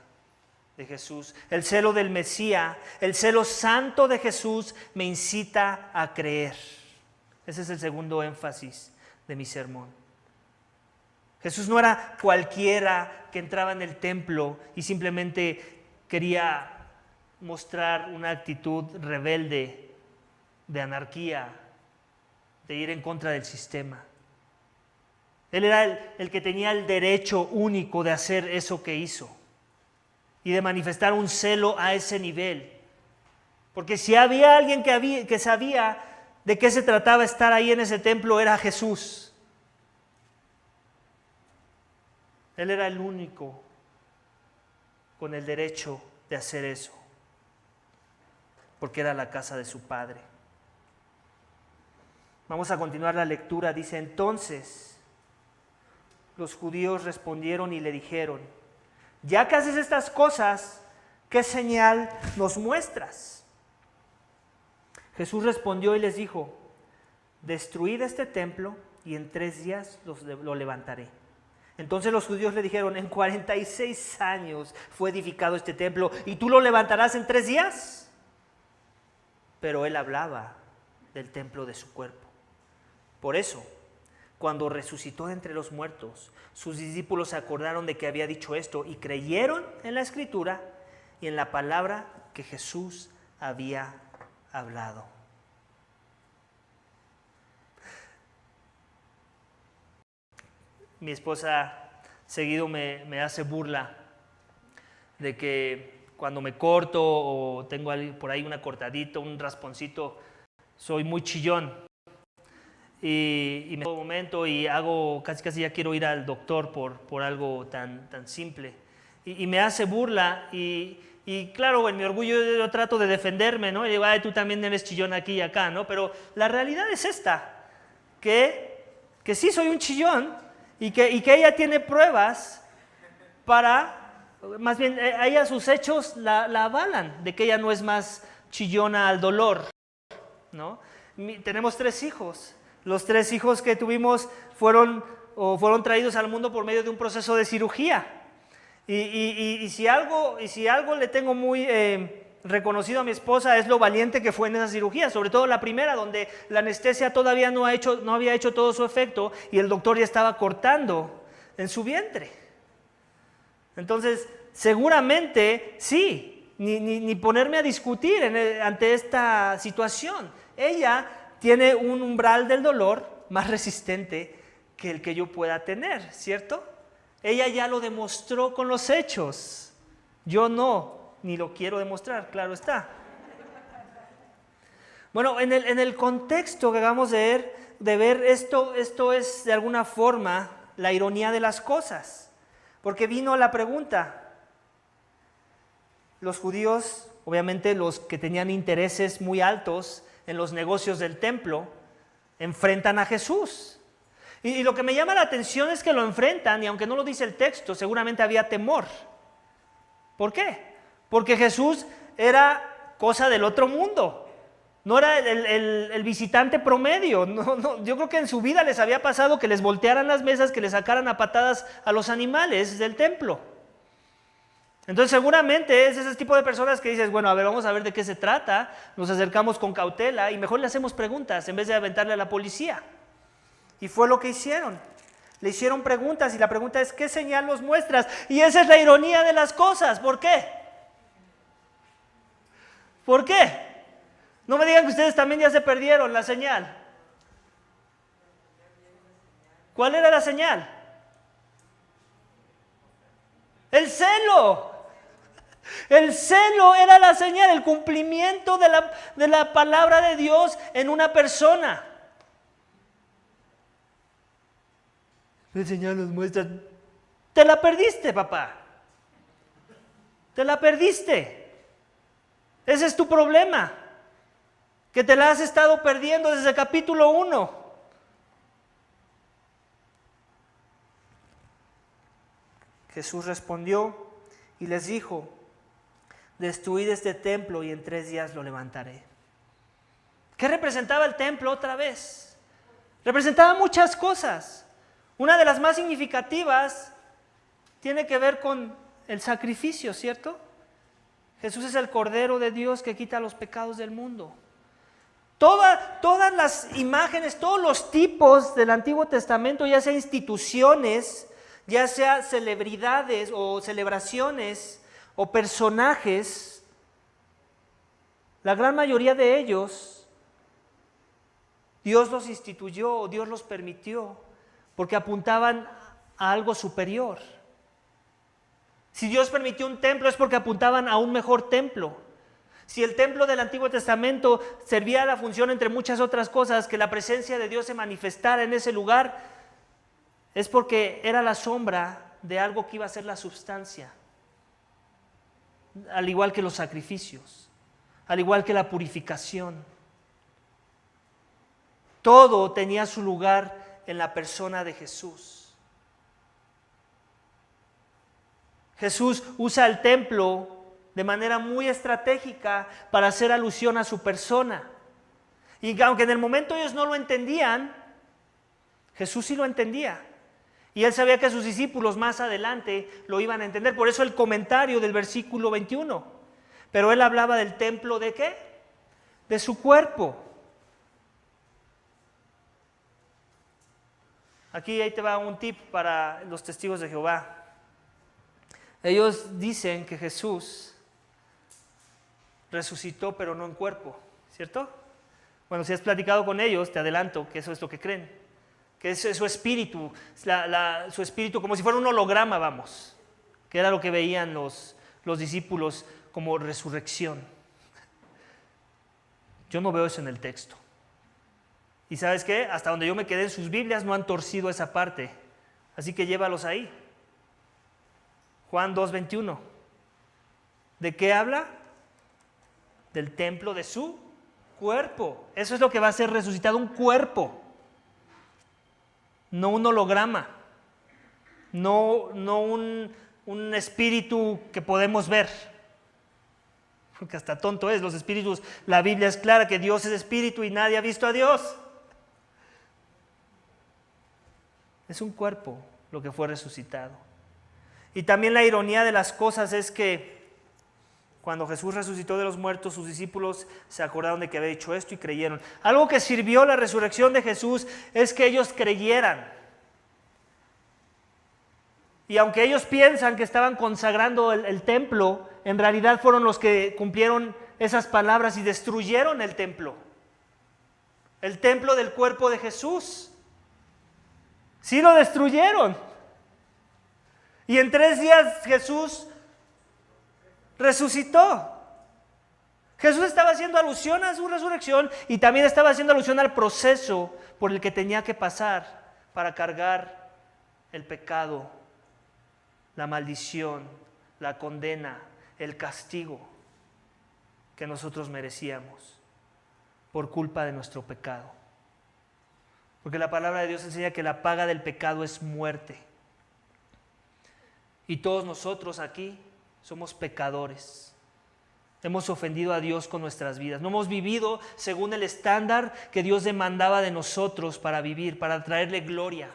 de Jesús, el celo del Mesías, el celo santo de Jesús me incita a creer. Ese es el segundo énfasis de mi sermón. Jesús no era cualquiera que entraba en el templo y simplemente quería mostrar una actitud rebelde, de anarquía, de ir en contra del sistema. Él era el que tenía el derecho único de hacer eso que hizo y de manifestar un celo a ese nivel. Porque si había alguien que sabía de qué se trataba estar ahí en ese templo, era Jesús. Él era el único con el derecho de hacer eso, porque era la casa de su padre. Vamos a continuar la lectura. Dice: entonces los judíos respondieron y le dijeron: ya que haces estas cosas, ¿qué señal nos muestras? Jesús respondió y les dijo: destruid este templo y en 3 días lo levantaré. Entonces los judíos le dijeron: en 46 años fue edificado este templo y tú lo levantarás en 3 días. Pero él hablaba del templo de su cuerpo. Por eso, cuando resucitó de entre los muertos, sus discípulos se acordaron de que había dicho esto y creyeron en la Escritura y en la palabra que Jesús había hablado. Mi esposa seguido me hace burla de que cuando me corto o tengo por ahí una cortadita, un rasponcito, soy muy chillón. Y me todo momento y hago, casi ya quiero ir al doctor por algo tan simple. Y me hace burla y claro, en mi orgullo yo trato de defenderme, ¿no? Y digo: ay, tú también eres chillón aquí y acá, ¿no? Pero la realidad es esta, que sí soy un chillón y que ella tiene pruebas más bien, ella sus hechos la avalan, de que ella no es más chillona al dolor, ¿no? Tenemos 3 hijos. Los 3 hijos que tuvimos fueron traídos al mundo por medio de un proceso de cirugía. Y si algo le tengo muy reconocido a mi esposa es lo valiente que fue en esa cirugía, sobre todo la primera, donde la anestesia todavía no había hecho todo su efecto y el doctor ya estaba cortando en su vientre. Entonces, seguramente sí, ni ponerme a discutir ante esta situación. Ella tiene un umbral del dolor más resistente que el que yo pueda tener, ¿cierto? Ella ya lo demostró con los hechos. Yo no, ni lo quiero demostrar, claro está. Bueno, en el contexto que acabamos de ver esto es de alguna forma la ironía de las cosas. Porque vino la pregunta. Los judíos, obviamente los que tenían intereses muy altos en los negocios del templo, enfrentan a Jesús. Y lo que me llama la atención es que lo enfrentan, y aunque no lo dice el texto, seguramente había temor. ¿Por qué? Porque Jesús era cosa del otro mundo. No era el visitante promedio. No, yo creo que en su vida les había pasado que les voltearan las mesas, que les sacaran a patadas a los animales del templo. Entonces seguramente es ese tipo de personas que dices: bueno, a ver, vamos a ver de qué se trata, nos acercamos con cautela y mejor le hacemos preguntas en vez de aventarle a la policía. Y fue lo que hicieron. Le hicieron preguntas y la pregunta es: ¿qué señal nos muestras? Y esa es la ironía de las cosas. ¿Por qué? ¿Por qué? No me digan que ustedes también ya se perdieron la señal. ¿Cuál era la señal? El celo. El celo era la señal, el cumplimiento de la palabra de Dios en una persona. El Señor nos muestra: te la perdiste, papá. Te la perdiste. Ese es tu problema, que te la has estado perdiendo desde el capítulo 1. Jesús respondió y les dijo: destruid este templo y en 3 días lo levantaré. ¿Qué representaba el templo otra vez? Representaba muchas cosas. Una de las más significativas tiene que ver con el sacrificio, ¿cierto? Jesús es el Cordero de Dios que quita los pecados del mundo. Todas las imágenes, todos los tipos del Antiguo Testamento, ya sea instituciones, ya sea celebridades o celebraciones o personajes, la gran mayoría de ellos, Dios los instituyó, Dios los permitió, porque apuntaban a algo superior. Si Dios permitió un templo es porque apuntaban a un mejor templo. Si el templo del Antiguo Testamento servía a la función, entre muchas otras cosas, que la presencia de Dios se manifestara en ese lugar, es porque era la sombra de algo que iba a ser la substancia. Al igual que los sacrificios, al igual que la purificación. Todo tenía su lugar en la persona de Jesús. Jesús usa el templo de manera muy estratégica para hacer alusión a su persona. Y aunque en el momento ellos no lo entendían, Jesús sí lo entendía. Y él sabía que sus discípulos más adelante lo iban a entender. Por eso el comentario del versículo 21. Pero él hablaba del templo ¿de qué? De su cuerpo. Ahí te va un tip para los testigos de Jehová. Ellos dicen que Jesús resucitó, pero no en cuerpo, ¿cierto? Bueno, si has platicado con ellos, te adelanto que eso es lo que creen. Que es su espíritu, su espíritu como si fuera un holograma, vamos. Que era lo que veían los discípulos como resurrección. Yo no veo eso en el texto. ¿Y sabes qué? Hasta donde yo me quedé en sus Biblias no han torcido esa parte. Así que llévalos ahí. Juan 2:21. ¿De qué habla? Del templo de su cuerpo. Eso es lo que va a ser resucitado, un cuerpo. No un holograma. No un espíritu que podemos ver. Porque hasta tonto es, los espíritus, la Biblia es clara que Dios es espíritu y nadie ha visto a Dios. Es un cuerpo lo que fue resucitado. Y también la ironía de las cosas es que cuando Jesús resucitó de los muertos, sus discípulos se acordaron de que había dicho esto y creyeron. Algo que sirvió la resurrección de Jesús es que ellos creyeran. Y aunque ellos piensan que estaban consagrando el templo, en realidad fueron los que cumplieron esas palabras y destruyeron el templo del cuerpo de Jesús. Sí lo destruyeron. Y en 3 días Jesús resucitó. Jesús estaba haciendo alusión a su resurrección y también estaba haciendo alusión al proceso por el que tenía que pasar para cargar el pecado, la maldición, la condena, el castigo que nosotros merecíamos por culpa de nuestro pecado. Porque la palabra de Dios enseña que la paga del pecado es muerte. Y todos nosotros aquí somos pecadores. Hemos ofendido a Dios con nuestras vidas. No hemos vivido según el estándar que Dios demandaba de nosotros para vivir, para traerle gloria.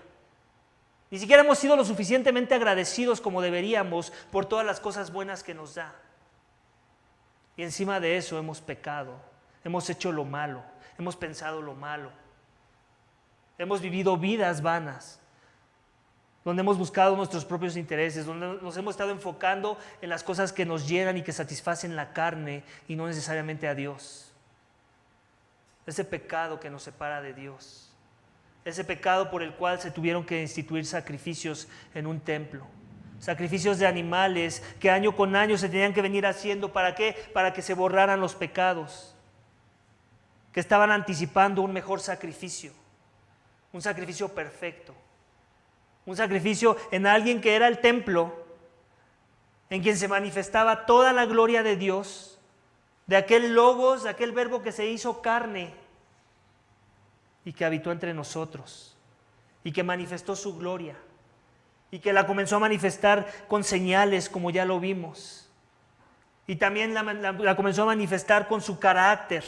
Ni siquiera hemos sido lo suficientemente agradecidos como deberíamos por todas las cosas buenas que nos da. Y encima de eso hemos pecado, hemos hecho lo malo, hemos pensado lo malo. Hemos vivido vidas vanas, donde hemos buscado nuestros propios intereses, donde nos hemos estado enfocando en las cosas que nos llenan y que satisfacen la carne y no necesariamente a Dios. Ese pecado que nos separa de Dios, ese pecado por el cual se tuvieron que instituir sacrificios en un templo, sacrificios de animales que año con año se tenían que venir haciendo. ¿Para qué? Para que se borraran los pecados, que estaban anticipando un mejor sacrificio, un sacrificio perfecto. Un sacrificio en alguien que era el templo, en quien se manifestaba toda la gloria de Dios, de aquel logos, de aquel verbo que se hizo carne y que habitó entre nosotros y que manifestó su gloria y que la comenzó a manifestar con señales como ya lo vimos y también la comenzó a manifestar con su carácter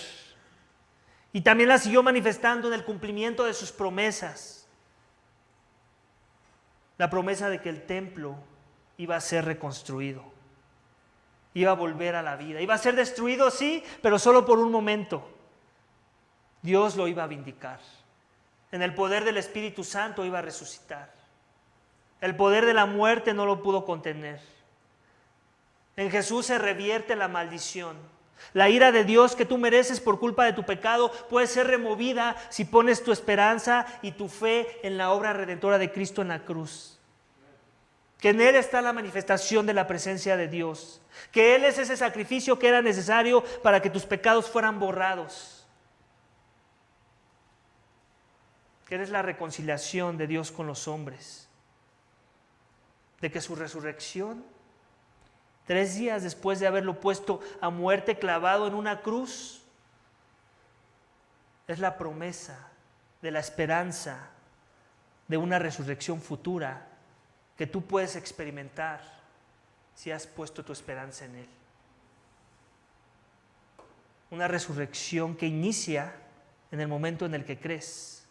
y también la siguió manifestando en el cumplimiento de sus promesas. La promesa de que el templo iba a ser reconstruido, iba a volver a la vida, iba a ser destruido, sí, pero solo por un momento. Dios lo iba a vindicar. En el poder del Espíritu Santo iba a resucitar. El poder de la muerte no lo pudo contener. En Jesús se revierte la maldición. La ira de Dios que tú mereces por culpa de tu pecado puede ser removida si pones tu esperanza y tu fe en la obra redentora de Cristo en la cruz. que en Él está la manifestación de la presencia de Dios, que Él es ese sacrificio que era necesario para que tus pecados fueran borrados, que Él es la reconciliación de Dios con los hombres, de que su resurrección, 3 días después de haberlo puesto a muerte clavado en una cruz, es la promesa de la esperanza de una resurrección futura que tú puedes experimentar si has puesto tu esperanza en Él. Una resurrección que inicia en el momento en el que crees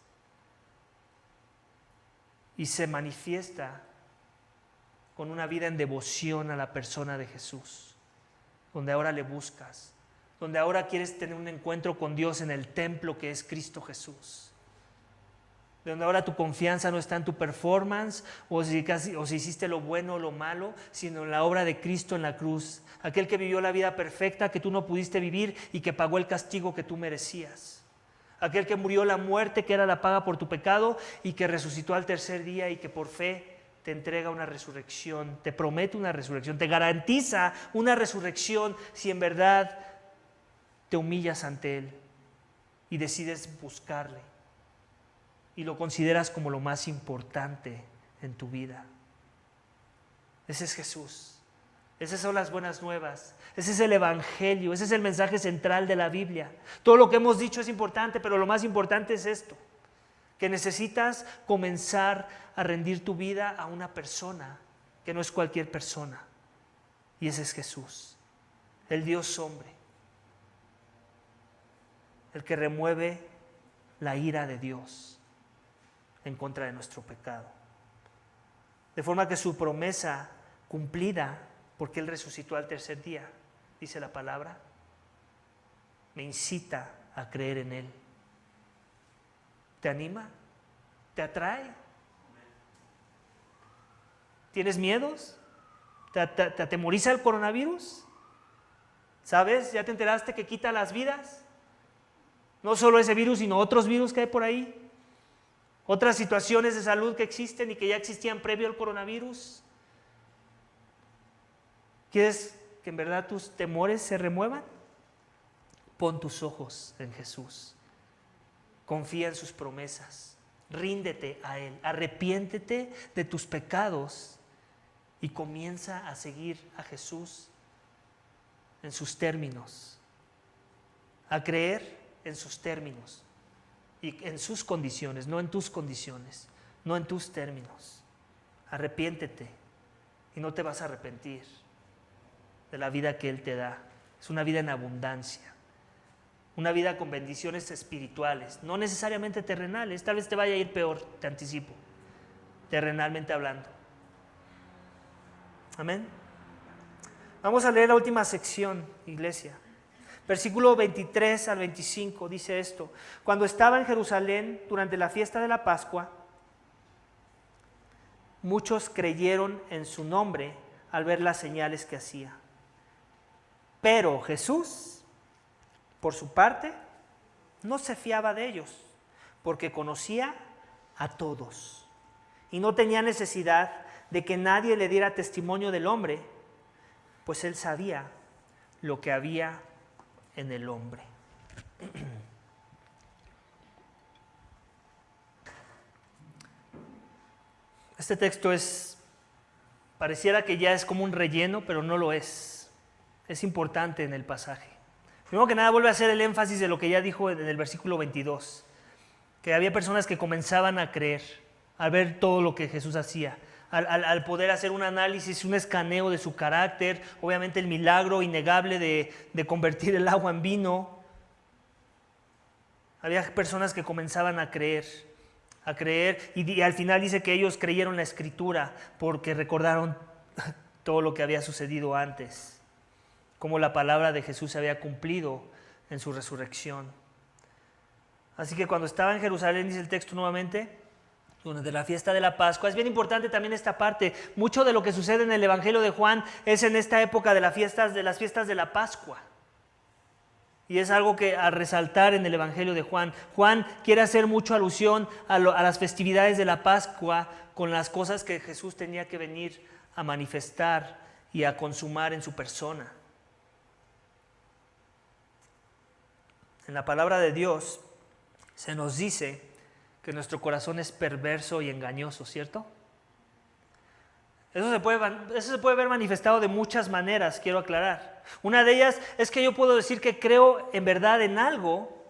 y se manifiesta con una vida en devoción a la persona de Jesús, donde ahora le buscas, donde ahora quieres tener un encuentro con Dios en el templo que es Cristo Jesús, donde ahora tu confianza no está en tu performance o si hiciste lo bueno o lo malo, sino en la obra de Cristo en la cruz, aquel que vivió la vida perfecta que tú no pudiste vivir y que pagó el castigo que tú merecías, aquel que murió la muerte que era la paga por tu pecado y que resucitó al tercer día y que por fe te entrega una resurrección, te promete una resurrección, te garantiza una resurrección si en verdad te humillas ante Él y decides buscarle y lo consideras como lo más importante en tu vida. Ese es Jesús. Esas son las buenas nuevas. Ese es el Evangelio. Ese es el mensaje central de la Biblia. Todo lo que hemos dicho es importante, pero lo más importante es esto: que necesitas comenzar a rendir tu vida a una persona que no es cualquier persona. Y ese es Jesús, el Dios hombre, el que remueve la ira de Dios en contra de nuestro pecado. De forma que su promesa cumplida, porque Él resucitó al tercer día, dice la palabra, me incita a creer en Él. ¿Te anima? ¿Te atrae? ¿Tienes miedos? ¿Te atemoriza el coronavirus? ¿Sabes? ¿Ya te enteraste que quita las vidas? No solo ese virus, sino otros virus que hay por ahí. Otras situaciones de salud que existen y que ya existían previo al coronavirus. ¿Quieres que en verdad tus temores se remuevan? Pon tus ojos en Jesús. Confía en sus promesas. Ríndete a Él. Arrepiéntete de tus pecados y comienza a seguir a Jesús en sus términos. A creer en sus términos y en sus condiciones, no en tus condiciones, no en tus términos. Arrepiéntete y no te vas a arrepentir de la vida que Él te da. Es una vida en abundancia, una vida con bendiciones espirituales, no necesariamente terrenales. Tal vez te vaya a ir peor, te anticipo, terrenalmente hablando. Amén. Vamos a leer la última sección, iglesia. Versículo 23 al 25 dice esto: cuando estaba en Jerusalén durante la fiesta de la Pascua, muchos creyeron en su nombre al ver las señales que hacía. Pero Jesús, por su parte, no se fiaba de ellos, porque conocía a todos y no tenía necesidad de que nadie le diera testimonio del hombre, pues Él sabía lo que había en el hombre. Este texto pareciera que ya es como un relleno, pero no lo es. Es importante en el pasaje. Primero que nada, vuelve a hacer el énfasis de lo que ya dijo en el versículo 22, que había personas que comenzaban a creer al ver todo lo que Jesús hacía, al poder hacer un análisis, un escaneo de su carácter, obviamente el milagro innegable de convertir el agua en vino. Había personas que comenzaban a creer y al final dice que ellos creyeron la Escritura porque recordaron todo lo que había sucedido antes, cómo la palabra de Jesús se había cumplido en su resurrección. Así que cuando estaba en Jerusalén, dice el texto nuevamente, durante la fiesta de la Pascua. Es bien importante también esta parte. Mucho de lo que sucede en el Evangelio de Juan es en esta época de las fiestas de la Pascua. Y es algo que a resaltar en el Evangelio de Juan. Juan quiere hacer mucho alusión a las festividades de la Pascua con las cosas que Jesús tenía que venir a manifestar y a consumar en su persona. En la palabra de Dios se nos dice que nuestro corazón es perverso y engañoso, ¿cierto? Eso se puede ver manifestado de muchas maneras, quiero aclarar. Una de ellas es que yo puedo decir que creo en verdad en algo.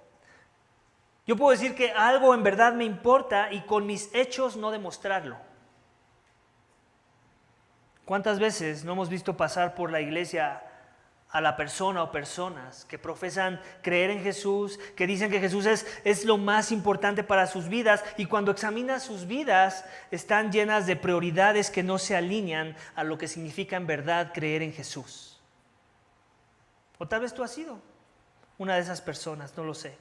Yo puedo decir que algo en verdad me importa y con mis hechos no demostrarlo. ¿Cuántas veces no hemos visto pasar por la iglesia a la persona o personas que profesan creer en Jesús, que dicen que Jesús es lo más importante para sus vidas, y cuando examinas sus vidas están llenas de prioridades que no se alinean a lo que significa en verdad creer en Jesús? O tal vez tú has sido una de esas personas, no lo sé.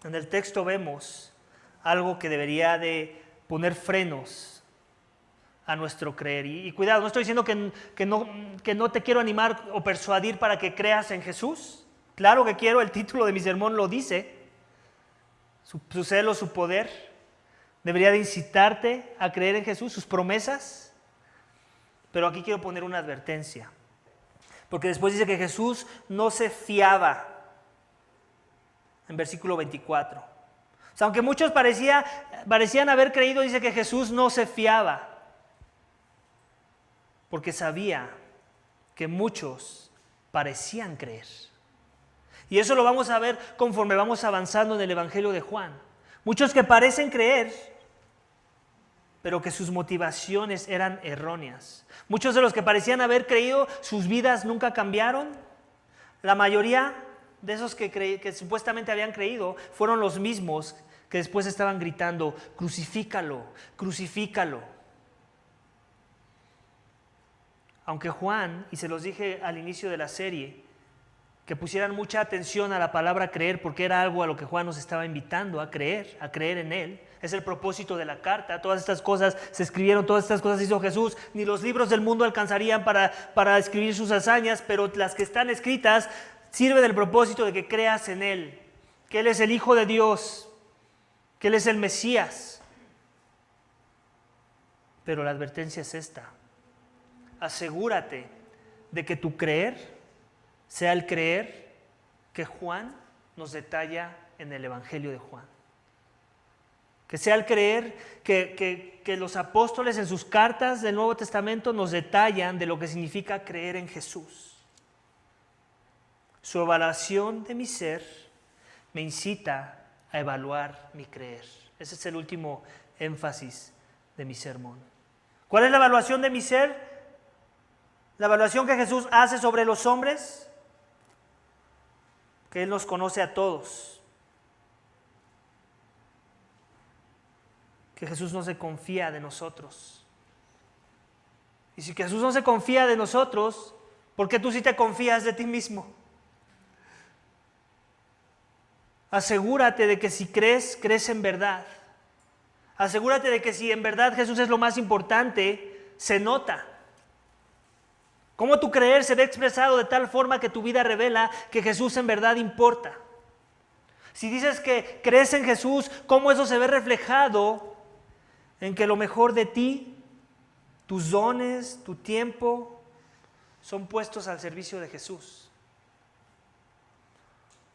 En el texto vemos algo que debería de poner frenos a nuestro creer. Y cuidado, no estoy diciendo que no te quiero animar o persuadir para que creas en Jesús. Claro que quiero, el título de mi sermón lo dice. Su celo, su poder, debería de incitarte a creer en Jesús, sus promesas. Pero aquí quiero poner una advertencia. Porque después dice que Jesús no se fiaba. En versículo 24. O sea, aunque muchos parecían haber creído, dice que Jesús no se fiaba. Porque sabía que muchos parecían creer. Y eso lo vamos a ver conforme vamos avanzando en el Evangelio de Juan. Muchos que parecen creer, pero que sus motivaciones eran erróneas. Muchos de los que parecían haber creído, sus vidas nunca cambiaron. La mayoría de esos que supuestamente habían creído fueron los mismos que después estaban gritando: crucifícalo, crucifícalo. Aunque Juan, y se los dije al inicio de la serie, que pusieran mucha atención a la palabra creer, porque era algo a lo que Juan nos estaba invitando a creer en Él. Es el propósito de la carta. Todas estas cosas se escribieron, todas estas cosas hizo Jesús. Ni los libros del mundo alcanzarían para escribir sus hazañas, pero las que están escritas sirven del propósito de que creas en Él, que Él es el Hijo de Dios, que Él es el Mesías. Pero la advertencia es esta: asegúrate de que tu creer sea el creer que Juan nos detalla en el Evangelio de Juan. Que sea el creer que los apóstoles en sus cartas del Nuevo Testamento nos detallan de lo que significa creer en Jesús. Su evaluación de mi ser me incita a evaluar mi creer. Ese es el último énfasis de mi sermón. ¿Cuál es la evaluación de mi ser? La evaluación que Jesús hace sobre los hombres, que Él nos conoce a todos, que Jesús no se confía de nosotros. Y si Jesús no se confía de nosotros, ¿por qué tú sí te confías de ti mismo? Asegúrate de que si crees, crees en verdad. Asegúrate de que si en verdad Jesús es lo más importante, se nota. Cómo tu creer se ve expresado de tal forma que tu vida revela que Jesús en verdad importa. Si dices que crees en Jesús, cómo eso se ve reflejado en que lo mejor de ti, tus dones, tu tiempo, son puestos al servicio de Jesús.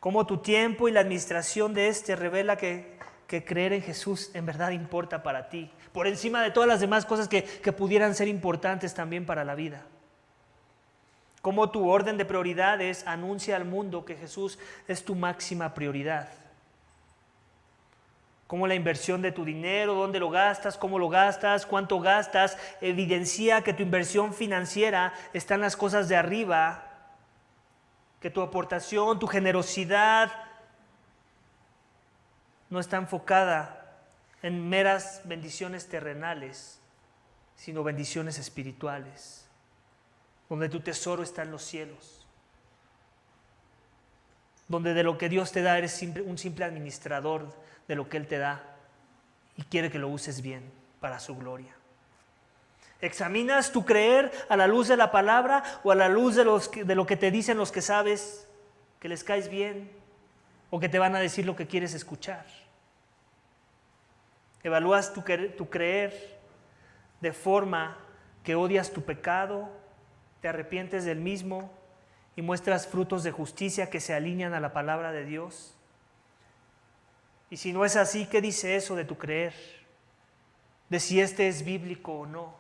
Cómo tu tiempo y la administración de este revela que creer en Jesús en verdad importa para ti, por encima de todas las demás cosas que pudieran ser importantes también para la vida. Cómo tu orden de prioridades anuncia al mundo que Jesús es tu máxima prioridad. Cómo la inversión de tu dinero, dónde lo gastas, cómo lo gastas, cuánto gastas, evidencia que tu inversión financiera está en las cosas de arriba, que tu aportación, tu generosidad no está enfocada en meras bendiciones terrenales, sino bendiciones espirituales, donde tu tesoro está en los cielos, donde de lo que Dios te da eres un simple administrador de lo que Él te da y quiere que lo uses bien para su gloria. ¿Examinas tu creer a la luz de la palabra o a la luz de lo que te dicen los que sabes que les caes bien o que te van a decir lo que quieres escuchar? ¿Evalúas tu creer de forma que odias tu pecado, te arrepientes del mismo y muestras frutos de justicia que se alinean a la palabra de Dios? Y si no es así, ¿qué dice eso de tu creer? De si este es bíblico o no.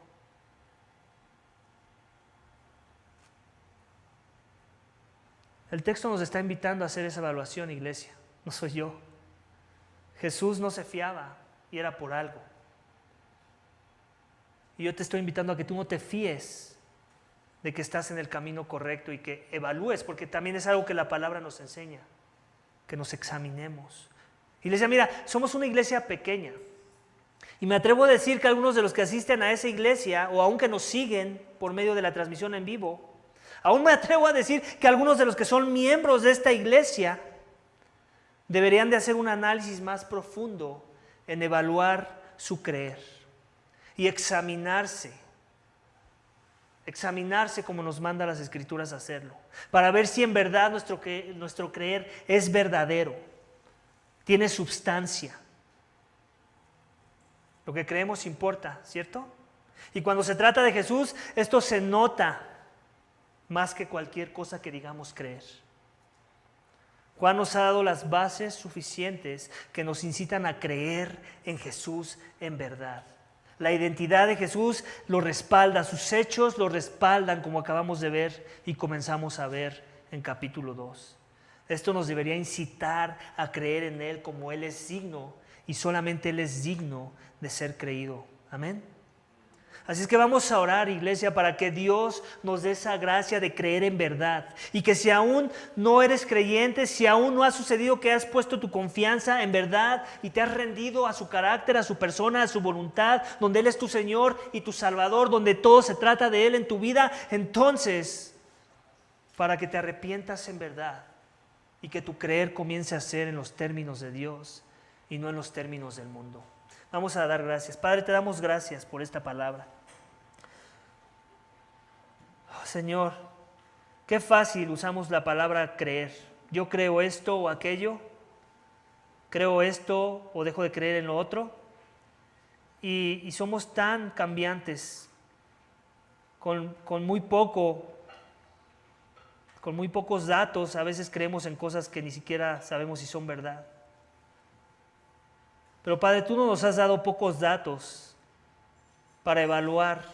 El texto nos está invitando a hacer esa evaluación, iglesia. No soy yo. Jesús no se fiaba y era por algo. Y yo te estoy invitando a que tú no te fíes de que estás en el camino correcto y que evalúes, porque también es algo que la palabra nos enseña, que nos examinemos. Iglesia, mira, somos una iglesia pequeña. Y me atrevo a decir que algunos de los que asisten a esa iglesia, o aún que nos siguen por medio de la transmisión en vivo, aún me atrevo a decir que algunos de los que son miembros de esta iglesia deberían de hacer un análisis más profundo en evaluar su creer y examinarse como nos manda las Escrituras a hacerlo, para ver si en verdad nuestro creer es verdadero, tiene substancia. Lo que creemos importa, ¿cierto? Y cuando se trata de Jesús, esto se nota más que cualquier cosa que digamos creer. Juan nos ha dado las bases suficientes que nos incitan a creer en Jesús en verdad. La identidad de Jesús lo respalda, sus hechos lo respaldan, como acabamos de ver y comenzamos a ver en capítulo 2. Esto nos debería incitar a creer en Él como Él es digno, y solamente Él es digno de ser creído. Amén. Así es que vamos a orar, iglesia, para que Dios nos dé esa gracia de creer en verdad. Y que si aún no eres creyente, si aún no ha sucedido que has puesto tu confianza en verdad y te has rendido a su carácter, a su persona, a su voluntad, donde Él es tu Señor y tu Salvador, donde todo se trata de Él en tu vida, entonces, para que te arrepientas en verdad y que tu creer comience a ser en los términos de Dios y no en los términos del mundo. Vamos a dar gracias. Padre, te damos gracias por esta palabra. Oh, Señor, qué fácil usamos la palabra creer. Yo creo esto o aquello, creo esto o dejo de creer en lo otro. Y somos tan cambiantes, con muy pocos datos. A veces creemos en cosas que ni siquiera sabemos si son verdad. Pero Padre, tú no nos has dado pocos datos para evaluar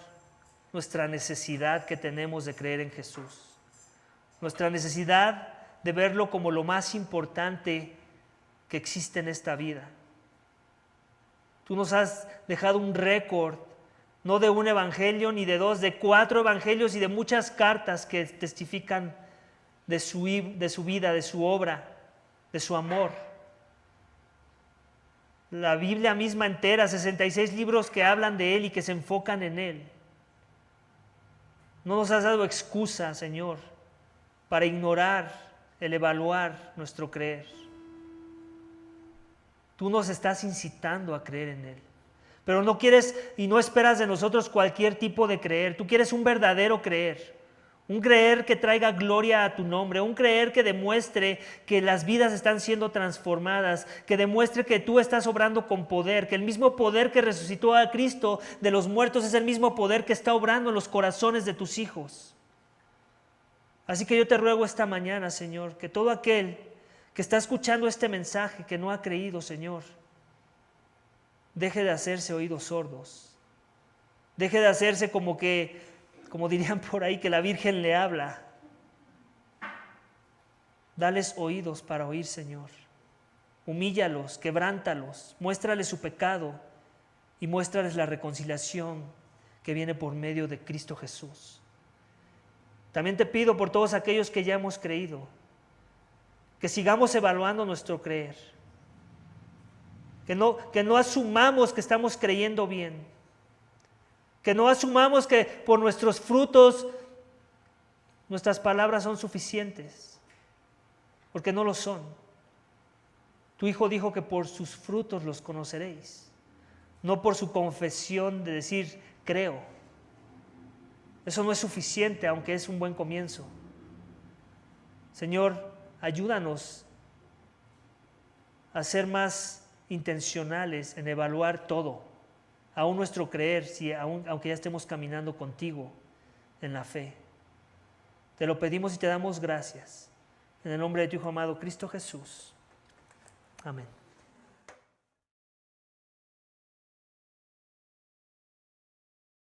nuestra necesidad que tenemos de creer en Jesús. Nuestra necesidad de verlo como lo más importante que existe en esta vida. Tú nos has dejado un récord, no de un evangelio ni de dos, de 4 evangelios y de muchas cartas que testifican de su vida, de su obra, de su amor. La Biblia misma entera, 66 libros que hablan de Él y que se enfocan en Él. No nos has dado excusa, Señor, para ignorar el evaluar nuestro creer. Tú nos estás incitando a creer en Él. Pero no quieres y no esperas de nosotros cualquier tipo de creer. Tú quieres un verdadero creer. Un creer que traiga gloria a tu nombre, un creer que demuestre que las vidas están siendo transformadas, que demuestre que tú estás obrando con poder, que el mismo poder que resucitó a Cristo de los muertos es el mismo poder que está obrando en los corazones de tus hijos. Así que yo te ruego esta mañana, Señor, que todo aquel que está escuchando este mensaje, que no ha creído, Señor, deje de hacerse oídos sordos, deje de hacerse como dirían por ahí, que la Virgen le habla. Dales oídos para oír, Señor. Humíllalos, quebrántalos, muéstrales su pecado y muéstrales la reconciliación que viene por medio de Cristo Jesús. También te pido por todos aquellos que ya hemos creído, que sigamos evaluando nuestro creer, que no asumamos que estamos creyendo bien, que no asumamos que por nuestros frutos nuestras palabras son suficientes, porque no lo son. Tu Hijo dijo que por sus frutos los conoceréis, no por su confesión de decir creo. Eso no es suficiente, aunque es un buen comienzo. Señor, ayúdanos a ser más intencionales en evaluar todo, aún nuestro creer, aunque ya estemos caminando contigo en la fe. Te lo pedimos y te damos gracias. En el nombre de tu Hijo amado, Cristo Jesús. Amén.